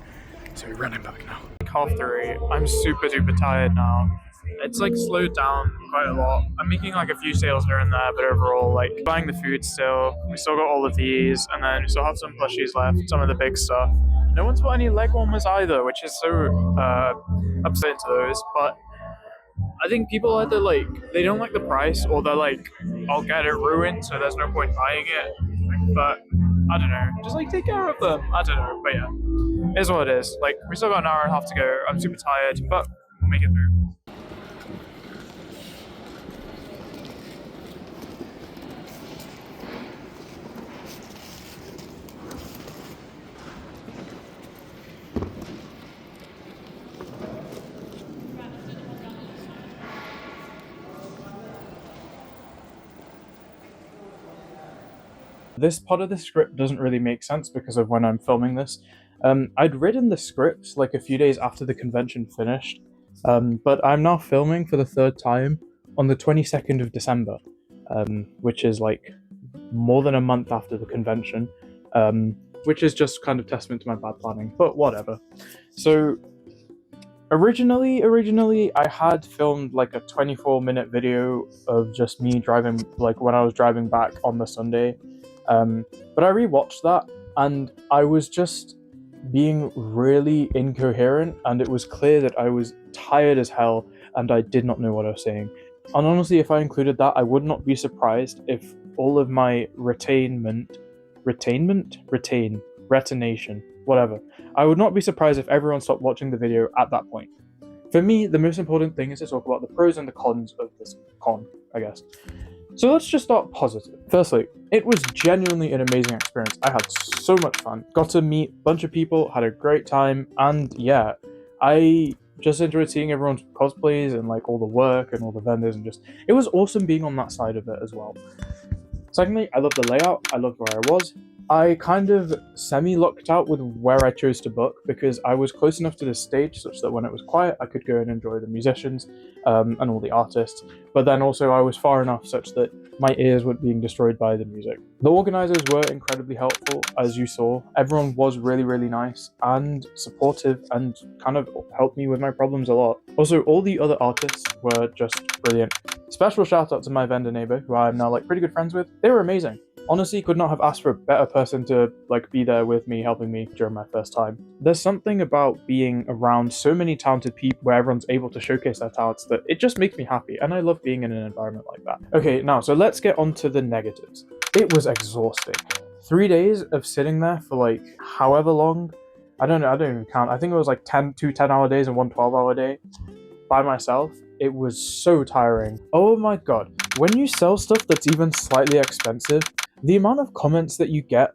So we're running back now. Like 3:30. I'm super duper tired now. It's like slowed down quite a lot. I'm making like a few sales here and there, but overall, like, buying the food still. We still got all of these, and then we still have some plushies left, some of the big stuff. No one's bought any leg warmers either, which is so upsetting to those, but I think people either like, they don't like the price, or they're like, I'll get it ruined, so there's no point buying it. But I don't know, just like take care of them. I don't know, but yeah. it is what it is. Like, we still got an hour and a half to go. I'm super tired, but we'll make it through. This part of the script doesn't really make sense because of when I'm filming this. I'd written the script like a few days after the convention finished, but I'm now filming for the third time on the 22nd of December, which is like more than a month after the convention, which is just kind of testament to my bad planning, but whatever. So originally I had filmed like a 24-minute video of just me driving, like when I was driving back on the Sunday. But I rewatched that and I was just being really incoherent, and it was clear that I was tired as hell and I did not know what I was saying. And honestly, if I included that, I would not be surprised if all of my retention, whatever. I would not be surprised if everyone stopped watching the video at that point. For me, the most important thing is to talk about the pros and the cons of this con, I guess. So let's just start positive. Firstly, it was genuinely an amazing experience. I had so much fun. Got to meet a bunch of people, had a great time, and yeah, I just enjoyed seeing everyone's cosplays and like all the work and all the vendors, and just it was awesome being on that side of it as well. Secondly, I loved the layout, I loved where I was. I kind of semi-lucked out with where I chose to book because I was close enough to the stage such that when it was quiet, I could go and enjoy the musicians and all the artists. But then also I was far enough such that my ears weren't being destroyed by the music. The organizers were incredibly helpful, as you saw. Everyone was really, really nice and supportive and kind of helped me with my problems a lot. Also, all the other artists were just brilliant. Special shout out to my vendor neighbor, who I'm now like pretty good friends with. They were amazing. Honestly, could not have asked for a better person to like be there with me, helping me during my first time. There's something about being around so many talented people where everyone's able to showcase their talents that it just makes me happy, and I love being in an environment like that. Okay, now, so let's get on to the negatives. It was exhausting. 3 days of sitting there for like however long, I don't even count. I think it was like 2 10-hour days and 1 12-hour day by myself. It was so tiring. Oh my god. When you sell stuff that's even slightly expensive, the amount of comments that you get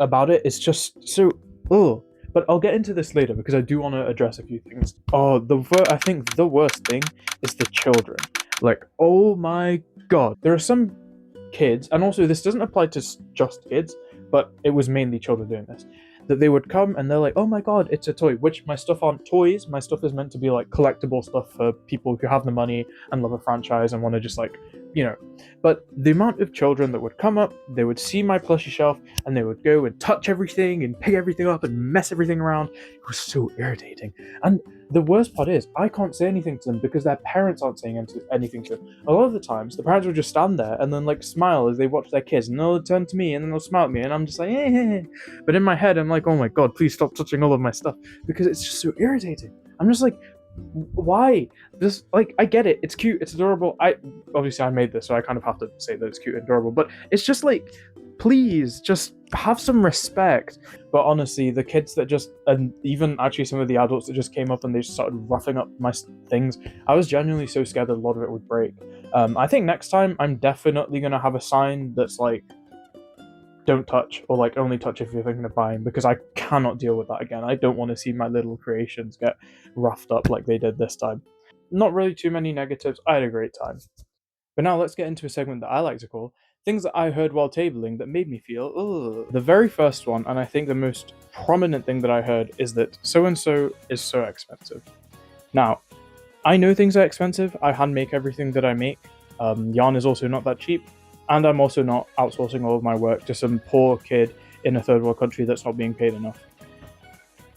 about it is just so ugh. But I'll get into this later because I do want to address a few things. Oh, I think the worst thing is the children. Like, oh my god. There are some kids, and also this doesn't apply to just kids, but it was mainly children doing this, that they would come and they're like, oh my god, it's a toy, which my stuff aren't toys. My stuff is meant to be like collectible stuff for people who have the money and love a franchise and want to just like, you know. But the amount of children that would come up, they would see my plushie shelf and they would go and touch everything and pick everything up and mess everything around. It was so irritating. And the worst part is, I can't say anything to them because their parents aren't saying anything to them. A lot of the times, the parents would just stand there and then like smile as they watch their kids, and they'll turn to me and then they'll smile at me, and I'm just like, hey, hey, hey. But in my head, I'm like, oh my god, please stop touching all of my stuff because it's just so irritating. I'm just like, why? This, like, I get it, it's cute, it's adorable. Obviously I made this, so I kind of have to say that it's cute and adorable, but it's just like, please just have some respect. But honestly, the kids that just, and even actually some of the adults that just came up and they just started roughing up my things, I was genuinely so scared that a lot of it would break. I think next time I'm definitely gonna have a sign that's like, don't touch, or like only touch if you're thinking of buying, because I cannot deal with that again. I don't want to see my little creations get roughed up like they did this time. Not really too many negatives. I had a great time. But now let's get into a segment that I like to call things that I heard while tabling that made me feel ugh. The very first one, and I think the most prominent thing that I heard, is that so-and-so is so expensive. Now, I know things are expensive. I hand make everything that I make. Yarn is also not that cheap. And I'm also not outsourcing all of my work to some poor kid in a third world country that's not being paid enough.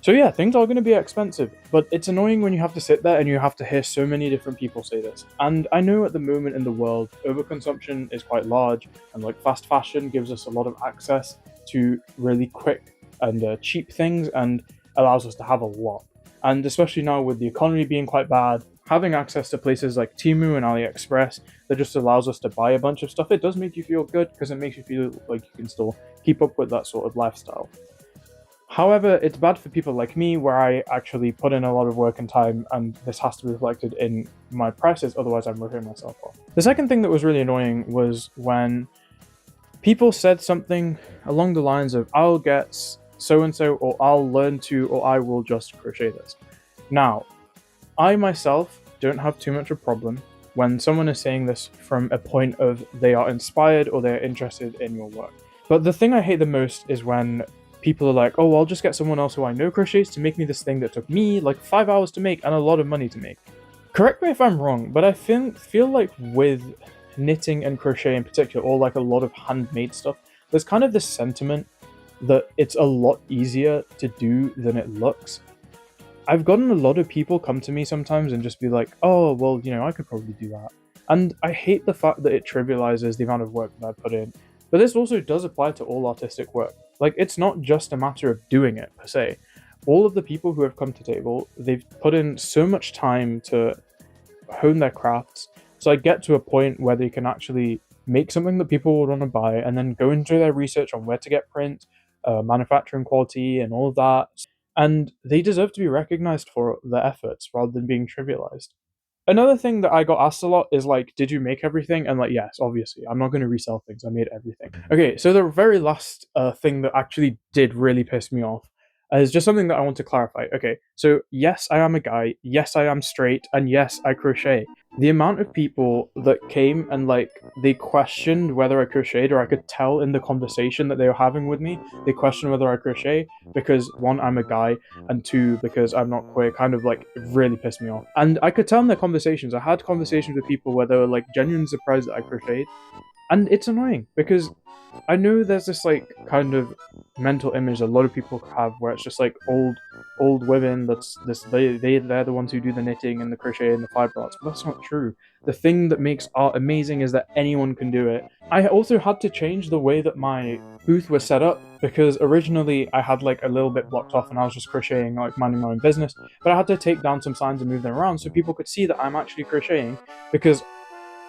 So yeah, things are going to be expensive, but it's annoying when you have to sit there and you have to hear so many different people say this. And I know at the moment in the world, overconsumption is quite large, and like fast fashion gives us a lot of access to really quick and cheap things and allows us to have a lot. And especially now with the economy being quite bad, having access to places like Temu and AliExpress that just allows us to buy a bunch of stuff, it does make you feel good because it makes you feel like you can still keep up with that sort of lifestyle. However, it's bad for people like me where I actually put in a lot of work and time, and this has to be reflected in my prices, otherwise I'm ripping myself off. The second thing that was really annoying was when people said something along the lines of, I'll get so and so, or I'll learn to, or I will just crochet this. Now, I myself don't have too much of a problem when someone is saying this from a point of they are inspired or they're interested in your work. But the thing I hate the most is when people are like, oh, I'll just get someone else who I know crochets to make me this thing that took me like 5 hours to make and a lot of money to make. Correct me if I'm wrong, but I feel like with knitting and crochet in particular, or like a lot of handmade stuff, there's kind of this sentiment that it's a lot easier to do than it looks. I've gotten a lot of people come to me sometimes and just be like, oh, well, I could probably do that. And I hate the fact that it trivializes the amount of work that I put in. But this also does apply to all artistic work. Like, it's not just a matter of doing it, per se. All of the people who have come to table, they've put in so much time to hone their crafts. So I get to a point where they can actually make something that people would want to buy and then go into their research on where to get print, manufacturing quality, and all of that. And they deserve to be recognized for their efforts rather than being trivialized. Another thing that I got asked a lot is like, did you make everything? And like, yes, obviously, I'm not going to resell things. I made everything. Okay, so the very last thing that actually did really piss me off is just something that I want to clarify. Okay, so yes, I am a guy. Yes, I am straight. And yes, I crochet. The amount of people that came and like they questioned whether I crocheted, or I could tell in the conversation that they were having with me, they questioned whether I crochet because one, I'm a guy, and two, because I'm not queer, kind of like really pissed me off. And I could tell in their conversations, I had conversations with people where they were like genuinely surprised that I crocheted. And it's annoying because I know there's this like kind of mental image a lot of people have where it's just like old women that's this they're the ones who do the knitting and the crochet and the fiber arts, but that's not true. The thing that makes art amazing is that anyone can do it. I also had to change the way that my booth was set up because originally I had like a little bit blocked off and I was just crocheting, like minding my own business, but I had to take down some signs and move them around so people could see that I'm actually crocheting, because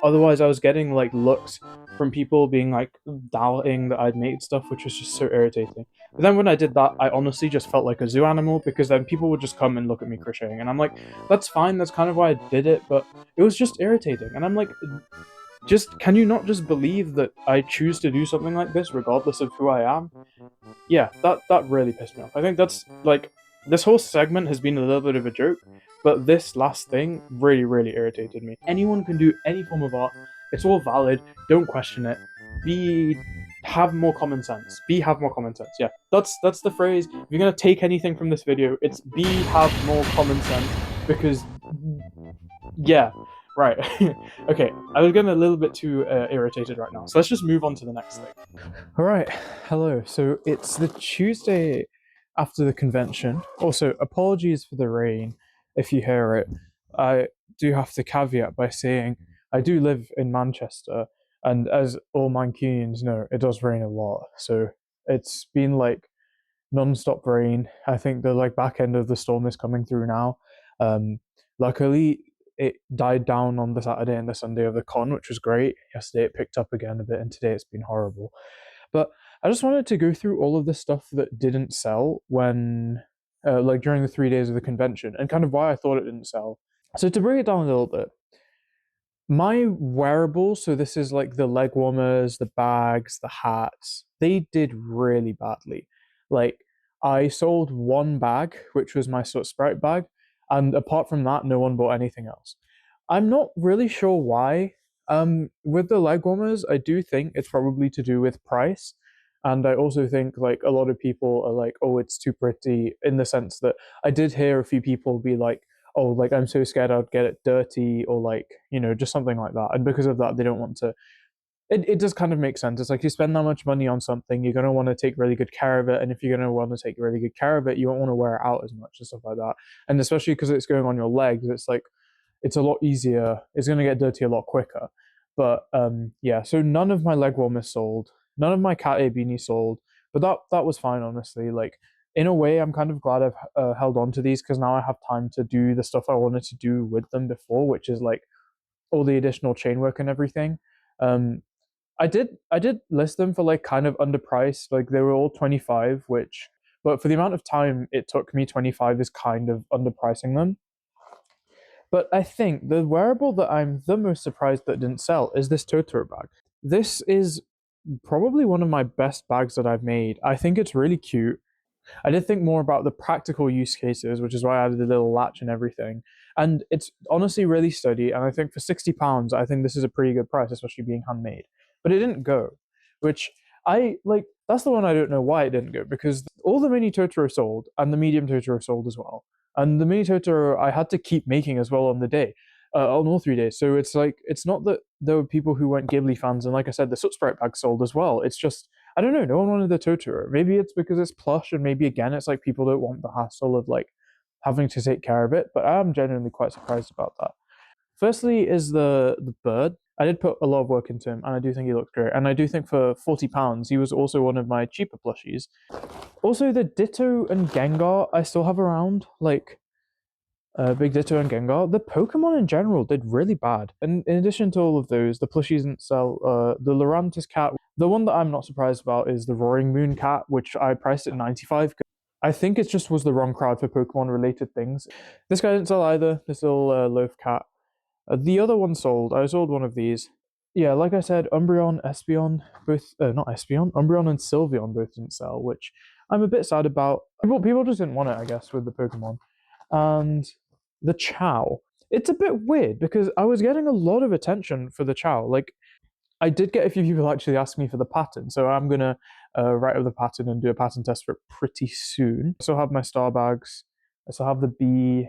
otherwise I was getting like looks from people being like doubting that I'd made stuff, which was just so irritating. But then when I did that, I honestly just felt like a zoo animal, because then people would just come and look at me crocheting and I'm like, that's fine, that's kind of why I did it, but it was just irritating. And I'm like, just can you not just believe that I choose to do something like this regardless of who I am? Yeah, that really pissed me off. I think that's like, this whole segment has been a little bit of a joke, but this last thing really irritated me. Anyone can do any form of art. It's all valid. Don't question it. Have more common sense. Have more common sense. Yeah, that's the phrase. If you're gonna take anything from this video, it's have more common sense, because yeah, right. Okay, I was getting a little bit too irritated right now, so let's just move on to the next thing. All right, hello. So it's the Tuesday after the convention. Also, apologies for the rain if you hear it. I do have to caveat by saying I do live in Manchester, and as all Mancunians know, it does rain a lot. So it's been like non-stop rain. I think the like back end of the storm is coming through now. Luckily, it died down on the Saturday and the Sunday of the con, which was great. Yesterday it picked up again a bit, and today it's been horrible. But I just wanted to go through all of the stuff that didn't sell when, like during the 3 days of the convention, and kind of why I thought it didn't sell. So to break it down a little bit, my wearables, so this is like the leg warmers, the bags, the hats, they did really badly. Like, I sold one bag, which was my sort of Sprite bag, and apart from that, no one bought anything else. I'm not really sure why. With the leg warmers, I do think it's probably to do with price. And I also think like a lot of people are like, oh, it's too pretty, in the sense that I did hear a few people be like, oh, like I'm so scared I'd get it dirty, or like, just something like that. And because of that, they don't want to. It does kind of make sense. It's like you spend that much money on something, you're going to want to take really good care of it. And if you're going to want to take really good care of it, you won't want to wear it out as much and stuff like that. And especially because it's going on your legs, it's like, it's a lot easier. It's going to get dirty a lot quicker. But yeah, so none of my leg warmers sold. None of my cat A beanies sold. But that was fine, honestly. Like, in a way, I'm kind of glad I've held on to these, because now I have time to do the stuff I wanted to do with them before, which is like all the additional chain work and everything. I did list them for like kind of underpriced. Like, they were all 25, which but for the amount of time it took me, 25 is kind of underpricing them. But I think the wearable that I'm the most surprised that didn't sell is this Totoro bag. This is probably one of my best bags that I've made. I think it's really cute. I did think more about the practical use cases, which is why I added the little latch and everything. And it's honestly really sturdy. And I think for £60, I think this is a pretty good price, especially being handmade. But it didn't go, which I like. That's the one I don't know why it didn't go, because all the mini Totoro sold and the medium Totoro sold as well. And the mini Totoro I had to keep making as well on the day, on all 3 days. So it's like, it's not that there were people who weren't Ghibli fans. And like I said, the Soot Sprite bag sold as well. It's just, I don't know, no one wanted the Totoro. Maybe it's because it's plush, and maybe again, it's like people don't want the hassle of like having to take care of it. But I am genuinely quite surprised about that. Firstly is the bird. I did put a lot of work into him, and I do think he looks great. And I do think for £40, he was also one of my cheaper plushies. Also, the Ditto and Gengar I still have around, like Big Ditto and Gengar. The Pokemon in general did really bad. And in addition to all of those, the plushies didn't sell. The Lurantis cat, the one that I'm not surprised about is the Roaring Moon cat, which I priced at 95. I think it just was the wrong crowd for Pokemon related things. This guy didn't sell either, this little loaf cat. The other one sold. I sold one of these. Yeah, like I said, Umbreon, Espeon, both, not Espeon, Umbreon and Sylveon both didn't sell, which I'm a bit sad about. People just didn't want it, I guess, with the Pokemon. And the Chow. It's a bit weird because I was getting a lot of attention for the Chow. Like, I did get a few people actually ask me for the pattern, so I'm gonna write up the pattern and do a pattern test for it pretty soon. I still have my star bags. I still have the bee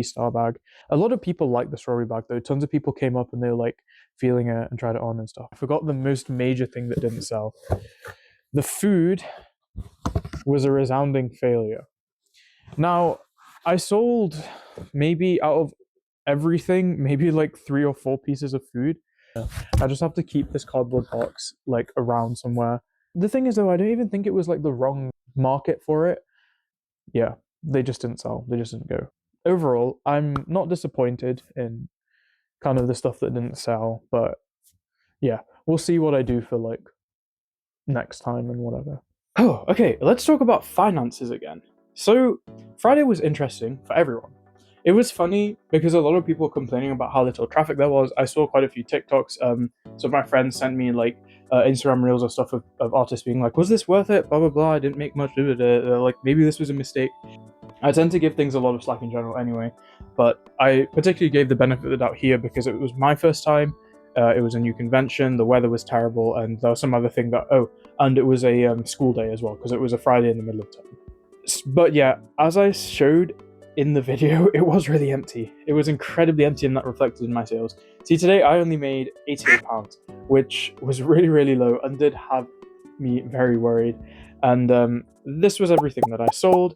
star bag. A lot of people like the strawberry bag though. Tons of people came up and they were like feeling it and tried it on and stuff. I forgot the most major thing that didn't sell. The food was a resounding failure. Now, I sold maybe out of everything, maybe like 3 or 4 pieces of food. I just have to keep this cardboard box like around somewhere. The thing is though, I don't even think it was like the wrong market for it. Yeah, they just didn't sell. They just didn't go. Overall, I'm not disappointed in kind of the stuff that didn't sell, but yeah, we'll see what I do for like next time and whatever. Oh, okay, let's talk about finances again. So, Friday was interesting for everyone. It was funny because a lot of people were complaining about how little traffic there was. I saw quite a few TikToks. Some of my friends sent me like Instagram reels or stuff of artists being like, was this worth it? Blah, blah, blah. I didn't make much. Like, maybe this was a mistake. I tend to give things a lot of slack in general anyway, but I particularly gave the benefit of the doubt here because it was my first time. It was a new convention, the weather was terrible, and there was some other thing that, and it was a school day as well because it was a Friday in the middle of term. But yeah, as I showed in the video, it was really empty. It was incredibly empty, and that reflected in my sales. See, today I only made £88, which was really, really low and did have me very worried. And this was everything that I sold.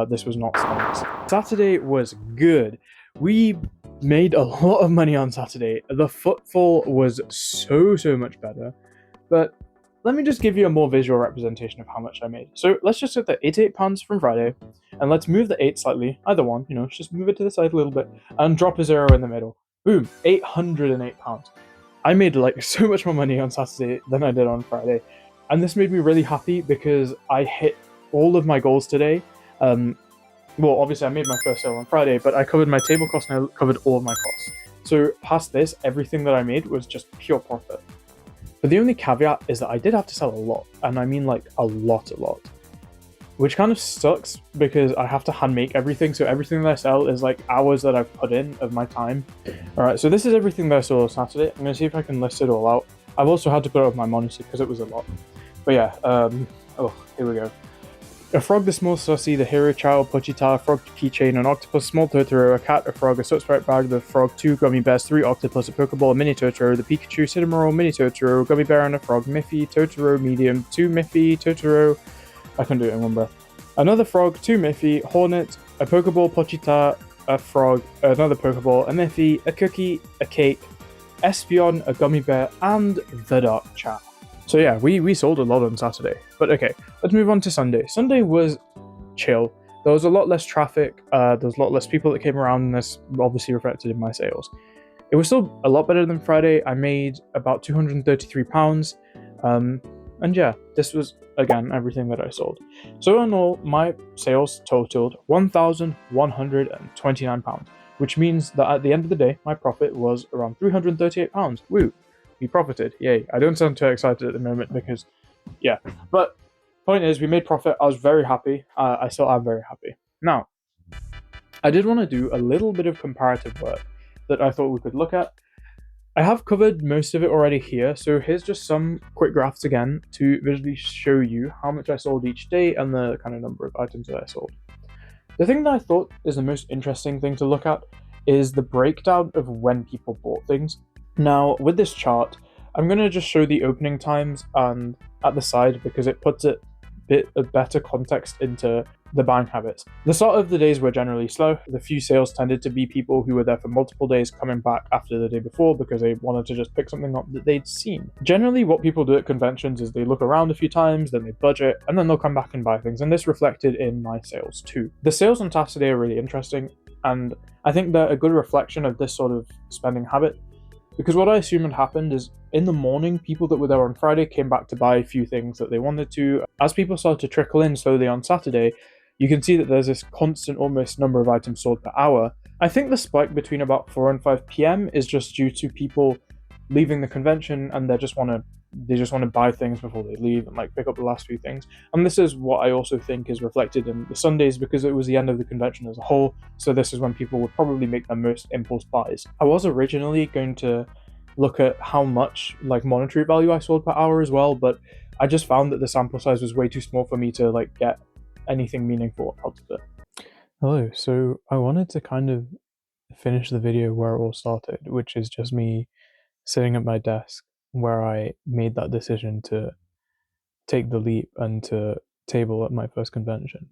This was not snacks. Saturday was good. We made a lot of money on Saturday. The footfall was so much better. But let me just give you a more visual representation of how much I made. So let's just set the £88 from Friday, and let's move the 8 slightly, either one, just move it to the side a little bit, and drop a 0 in the middle. Boom, £808. I made like so much more money on Saturday than I did on Friday. And this made me really happy because I hit all of my goals today. Well, obviously I made my first sale on Friday, but I covered my table costs and I covered all of my costs. So past this, everything that I made was just pure profit. But the only caveat is that I did have to sell a lot, and I mean like a lot. Which kind of sucks because I have to hand make everything, so everything that I sell is like hours that I've put in of my time. Alright, so this is everything that I sold on Saturday. I'm going to see if I can list it all out. I've also had to put it up my monitor because it was a lot. But yeah, here we go. A frog, the small sussy, the hero chow, Pochita, a frog keychain, an octopus, small Totoro, a cat, a frog, a soot sprite bag, the frog, 2 gummy bears, 3 octopus, a pokeball, a mini Totoro, the Pikachu, Cinnamoroll, mini Totoro, gummy bear and a frog, Miffy, Totoro, medium, 2 Miffy, Totoro, I can do it in one breath. Another frog, 2 Miffy, Hornet, a pokeball, Pochita, a frog, another pokeball, a Miffy, a cookie, a cake, Espeon, a gummy bear, and the dark chow. So yeah, we sold a lot on Saturday. But okay, let's move on to Sunday. Sunday was chill. There was a lot less traffic, there was a lot less people that came around, and this obviously reflected in my sales. It was still a lot better than Friday. I made about £233, and And yeah, this was again everything that I sold. So in all, my sales totaled £1,129, which means that at the end of the day, my profit was around £338. Woo! We profited, yay. I don't sound too excited at the moment because, yeah. But point is, we made profit. I was very happy. I still am very happy. Now, I did want to do a little bit of comparative work that I thought we could look at. I have covered most of it already here, so here's just some quick graphs again to visually show you how much I sold each day and the kind of number of items that I sold. The thing that I thought is the most interesting thing to look at is the breakdown of when people bought things. Now, with this chart, I'm going to just show the opening times and at the side because it puts a bit of better context into the buying habits. The start of the days were generally slow. The few sales tended to be people who were there for multiple days coming back after the day before because they wanted to just pick something up that they'd seen. Generally, what people do at conventions is they look around a few times, then they budget, and then they'll come back and buy things, and this reflected in my sales too. The sales on Saturday are really interesting, and I think they're a good reflection of this sort of spending habit. Because what I assume had happened is in the morning, people that were there on Friday came back to buy a few things that they wanted to. As people started to trickle in slowly on Saturday, you can see that there's this constant almost number of items sold per hour. I think the spike between about 4 and 5 p.m. is just due to people leaving the convention and they just want to buy things before they leave and like pick up the last few things. And this is what I also think is reflected in the Sundays because it was the end of the convention as a whole, so this is when people would probably make their most impulse buys. I was originally going to look at how much like monetary value I sold per hour as well, but I just found that the sample size was way too small for me to like get anything meaningful out of it. Hello, so I wanted to kind of finish the video where it all started, which is just me sitting at my desk where I made that decision to take the leap and to table at my first convention.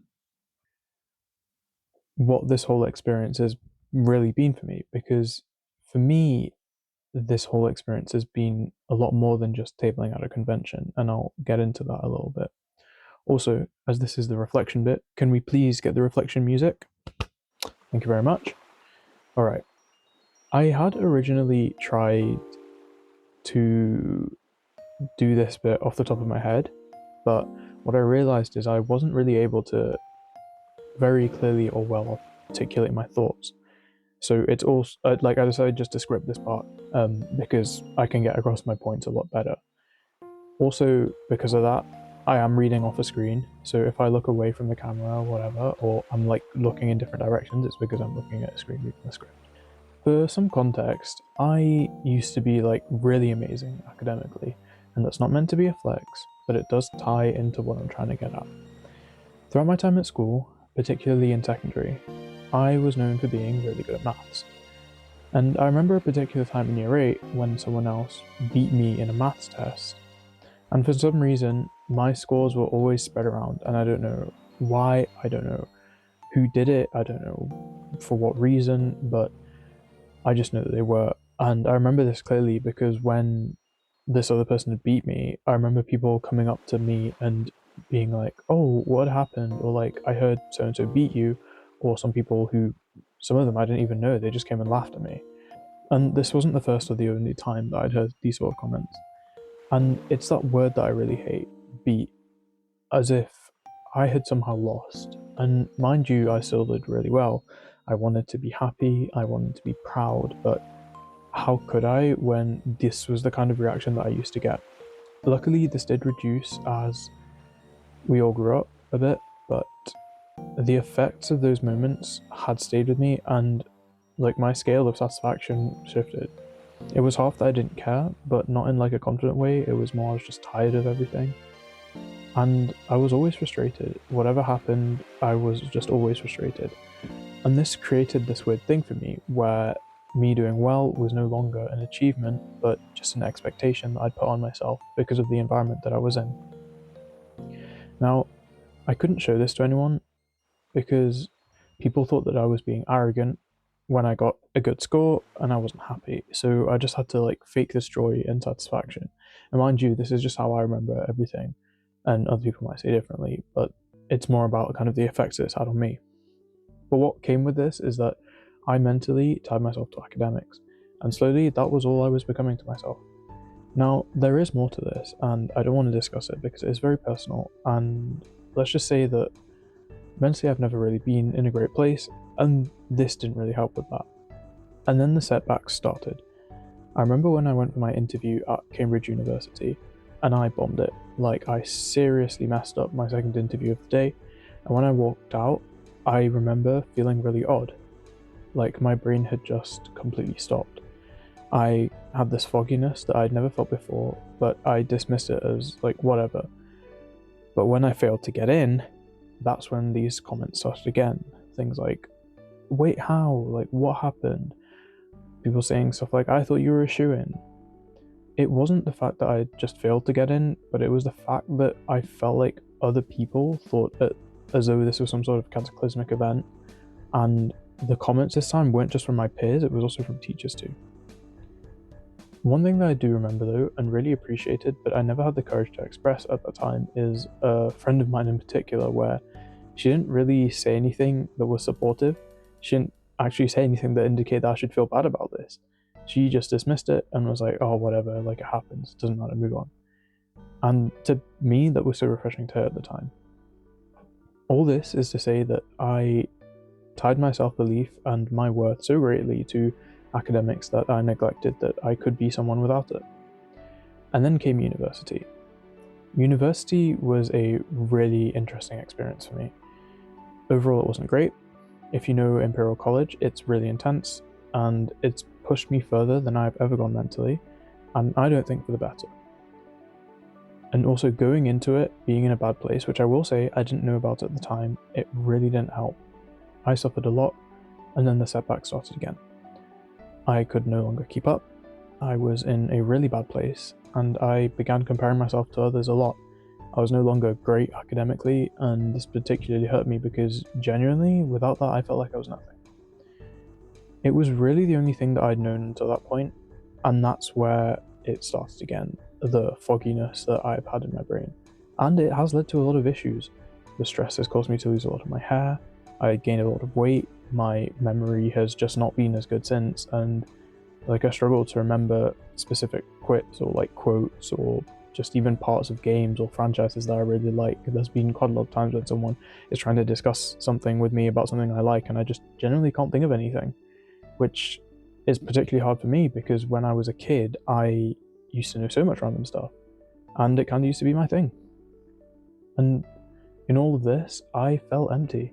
What this whole experience has really been for me, because for me, this whole experience has been a lot more than just tabling at a convention, and I'll get into that a little bit. Also, as this is the reflection bit, can we please get the reflection music? Thank you very much. Alright, I had originally tried to do this bit off the top of my head, but what I realized is I wasn't really able to very clearly or well articulate my thoughts. So it's also like I decided just to script this part because I can get across my points a lot better. Also, because of that, I am reading off a screen, so if I look away from the camera or whatever, or I'm like looking in different directions, it's because I'm looking at a screen reading the script. For some context, I used to be like really amazing academically, and that's not meant to be a flex, but it does tie into what I'm trying to get at. Throughout my time at school, particularly in secondary, I was known for being really good at maths. And I remember a particular time in year 8 when someone else beat me in a maths test. And for some reason, my scores were always spread around, and I don't know why, I don't know who did it, I don't know for what reason, but I just know that they were. And I remember this clearly because when this other person had beat me, I remember people coming up to me and being like, oh, what happened? Or like, I heard so-and-so beat you. Or some people who, some of them I didn't even know, they just came and laughed at me. And this wasn't the first or the only time that I'd heard these sort of comments. And it's that word that I really hate, beat, as if I had somehow lost. And mind you, I still did really well. I wanted to be happy, I wanted to be proud, but how could I when this was the kind of reaction that I used to get? Luckily, this did reduce as we all grew up a bit, but the effects of those moments had stayed with me, and like my scale of satisfaction shifted. It was half that I didn't care, but not in like a confident way. It was more I was just tired of everything. And I was always frustrated. Whatever happened, I was just always frustrated. And this created this weird thing for me where me doing well was no longer an achievement, but just an expectation that I'd put on myself because of the environment that I was in. Now, I couldn't show this to anyone because people thought that I was being arrogant when I got a good score and I wasn't happy. So I just had to like fake this joy and satisfaction. And mind you, this is just how I remember everything. And other people might say differently, but it's more about kind of the effects that it's had on me. But what came with this is that I mentally tied myself to academics, and slowly that was all I was becoming to myself. Now, there is more to this, and I don't want to discuss it because it is very personal, and let's just say that mentally I've never really been in a great place, and this didn't really help with that. And then the setbacks started. I remember when I went for my interview at Cambridge University, and I bombed it. Like, I seriously messed up my second interview of the day, and when I walked out, I remember feeling really odd. Like, my brain had just completely stopped. I had this fogginess that I'd never felt before, but I dismissed it as, like, whatever. But when I failed to get in, that's when these comments started again. Things like, wait, how? Like, what happened? People saying stuff like, I thought you were a shoo-in. It wasn't the fact that I just failed to get in, but it was the fact that I felt like other people thought it as though this was some sort of cataclysmic event, and the comments this time weren't just from my peers, it was also from teachers too. One thing that I do remember though, and really appreciated, but I never had the courage to express at the time, is a friend of mine in particular, where she didn't really say anything that was supportive. She didn't actually say anything that indicated that I should feel bad about this. She just dismissed it and was like, oh, whatever, like it happens, doesn't matter, move on. And to me, that was so refreshing to her at the time. All this is to say that I tied my self-belief and my worth so greatly to academics that I neglected that I could be someone without it. And then came university. University was a really interesting experience for me. Overall, it wasn't great. If you know Imperial College, it's really intense, and it's pushed me further than I've ever gone mentally, and I don't think for the better. And also going into it, being in a bad place, which I will say I didn't know about at the time, it really didn't help. I suffered a lot, and then the setback started again. I could no longer keep up. I was in a really bad place, and I began comparing myself to others a lot. I was no longer great academically, and this particularly hurt me because genuinely, without that, I felt like I was nothing. It was really the only thing that I'd known until that point, and that's where it started again, the fogginess that I've had in my brain. And it has led to a lot of issues. The stress has caused me to lose a lot of my hair, I gained a lot of weight, my memory has just not been as good since, and like I struggle to remember specific quips or like quotes or just even parts of games or franchises that I really like. There's been quite a lot of times when someone is trying to discuss something with me about something I like and I just generally can't think of anything, which is particularly hard for me because when I was a kid I used to know so much random stuff and it kind of used to be my thing. And in all of this I felt empty.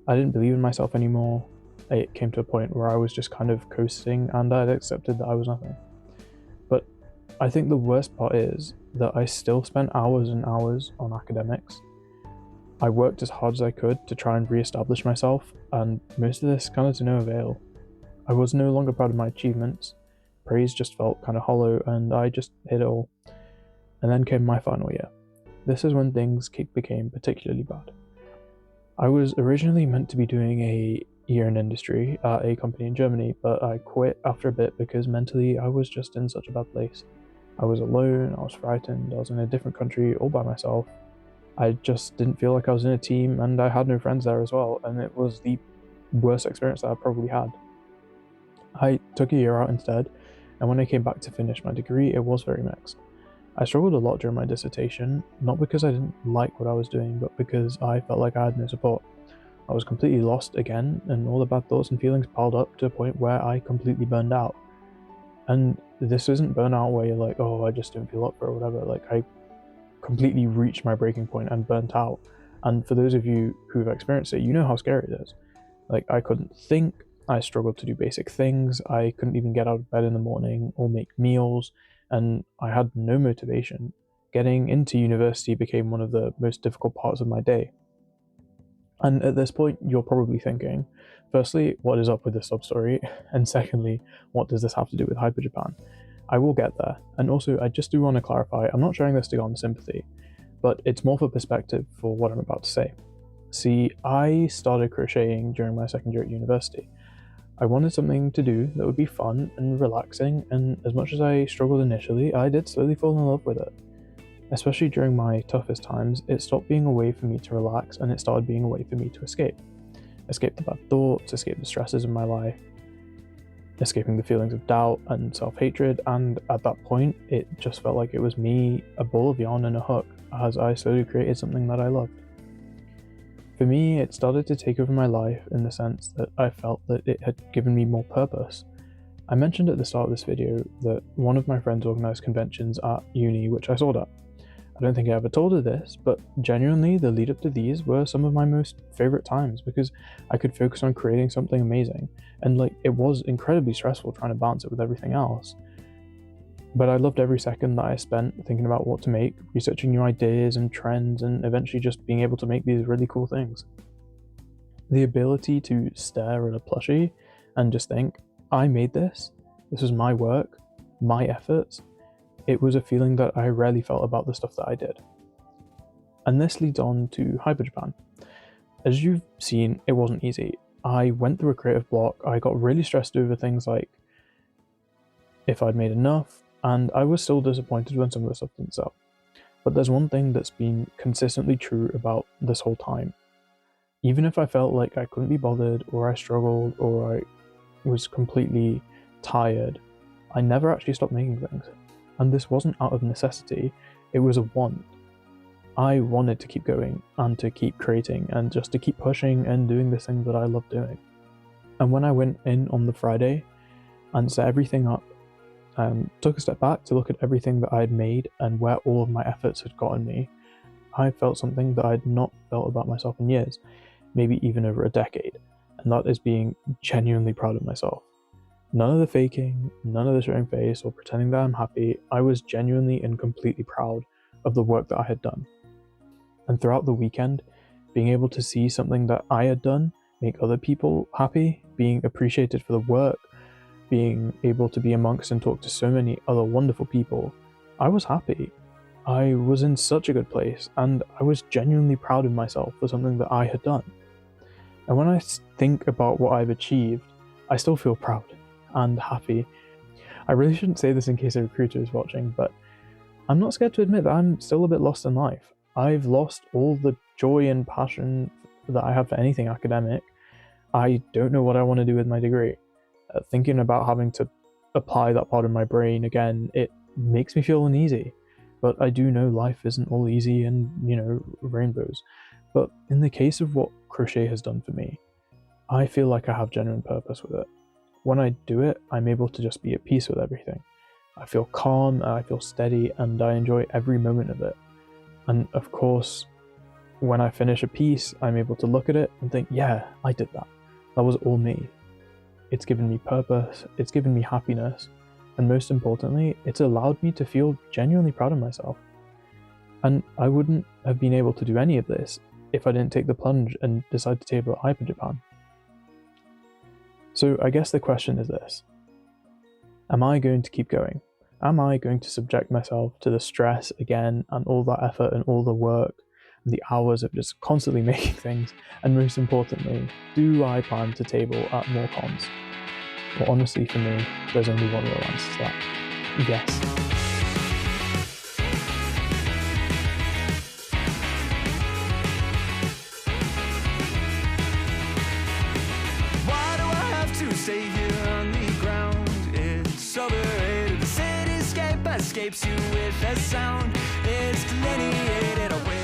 I didn't believe in myself anymore. It came to a point where I was just kind of coasting and I'd accepted that I was nothing. But I think the worst part is that I still spent hours and hours on academics. I worked as hard as I could to try and re-establish myself, and most of this kind of to no avail. I was no longer proud of my achievements. Praise just felt kind of hollow and I just hit it all. And then came my final year. This is when things became particularly bad. I was originally meant to be doing a year in industry at a company in Germany, but I quit after a bit because mentally I was just in such a bad place. I was alone, I was frightened, I was in a different country all by myself. I just didn't feel like I was in a team and I had no friends there as well, and it was the worst experience that I probably had. I took a year out instead, and when I came back to finish my degree, it was very mixed. I struggled a lot during my dissertation, not because I didn't like what I was doing, but because I felt like I had no support. I was completely lost again, and all the bad thoughts and feelings piled up to a point where I completely burned out. And this isn't burnout where you're like, oh, I just don't feel up for it or whatever. Like, I completely reached my breaking point and burnt out. And for those of you who've experienced it, you know how scary it is. Like, I couldn't think, I struggled to do basic things, I couldn't even get out of bed in the morning or make meals, and I had no motivation. Getting into university became one of the most difficult parts of my day. And at this point, you're probably thinking, firstly, what is up with this sub-story? And secondly, what does this have to do with Hyper Japan? I will get there. And also, I just do want to clarify, I'm not sharing this to garner sympathy, but it's more for perspective for what I'm about to say. See, I started crocheting during my second year at university. I wanted something to do that would be fun and relaxing, and as much as I struggled initially, I did slowly fall in love with it. Especially during my toughest times, it stopped being a way for me to relax and it started being a way for me to escape. Escape the bad thoughts, escape the stresses of my life. escaping the feelings of doubt and self-hatred, and at that point it just felt like it was me, a ball of yarn and a hook, as I slowly created something that I loved. For me, it started to take over my life in the sense that I felt that it had given me more purpose. I mentioned at the start of this video that one of my friends organised conventions at uni which I sold at. I don't think I ever told her this, but genuinely the lead up to these were some of my most favourite times because I could focus on creating something amazing, and it was incredibly stressful trying to balance it with everything else. But I loved every second that I spent thinking about what to make, researching new ideas and trends, and eventually just being able to make these really cool things. The ability to stare at a plushie and just think, I made this was my work, my efforts, it was a feeling that I rarely felt about the stuff that I did. And this leads on to Hyper Japan. As you've seen, it wasn't easy. I went through a creative block, I got really stressed over things like if I'd made enough, and I was still disappointed when some of the stuff didn't sell. But there's one thing that's been consistently true about this whole time. Even if I felt like I couldn't be bothered, or I struggled, or I was completely tired, I never actually stopped making things. And this wasn't out of necessity, it was a want. I wanted to keep going, and to keep creating, and just to keep pushing and doing this thing that I love doing. And when I went in on the Friday and set everything up, took a step back to look at everything that I had made and where all of my efforts had gotten me, I felt something that I had not felt about myself in years, maybe even over a decade, and that is being genuinely proud of myself. None of the faking, none of the showing face or pretending that I'm happy. I was genuinely and completely proud of the work that I had done. And throughout the weekend, being able to see something that I had done make other people happy, being appreciated for the work, being able to be amongst and talk to so many other wonderful people, I was happy. I was in such a good place, and I was genuinely proud of myself for something that I had done. And when I think about what I've achieved, I still feel proud and happy. I really shouldn't say this in case a recruiter is watching, but I'm not scared to admit that I'm still a bit lost in life. I've lost all the joy and passion that I have for anything academic. I don't know what I want to do with my degree. Thinking about having to apply that part of my brain again, it makes me feel uneasy. But I do know life isn't all easy and, rainbows. But in the case of what Crochet has done for me, I feel like I have genuine purpose with it. When I do it, I'm able to just be at peace with everything. I feel calm, I feel steady, and I enjoy every moment of it. And of course, when I finish a piece, I'm able to look at it and think, yeah, I did that. That was all me. It's given me purpose, it's given me happiness, and most importantly, it's allowed me to feel genuinely proud of myself. And I wouldn't have been able to do any of this if I didn't take the plunge and decide to table at Hyper Japan. So I guess the question is this: am I going to keep going? Am I going to subject myself to the stress again, and all that effort and all the work and the hours of just constantly making things? And most importantly, do I plan to table at more cons? Well, honestly, for me, there's only one real answer to that: yes. Why do I have to stay here on the ground? It's overrated. The cityscape escapes you with a sound. It's delineated away.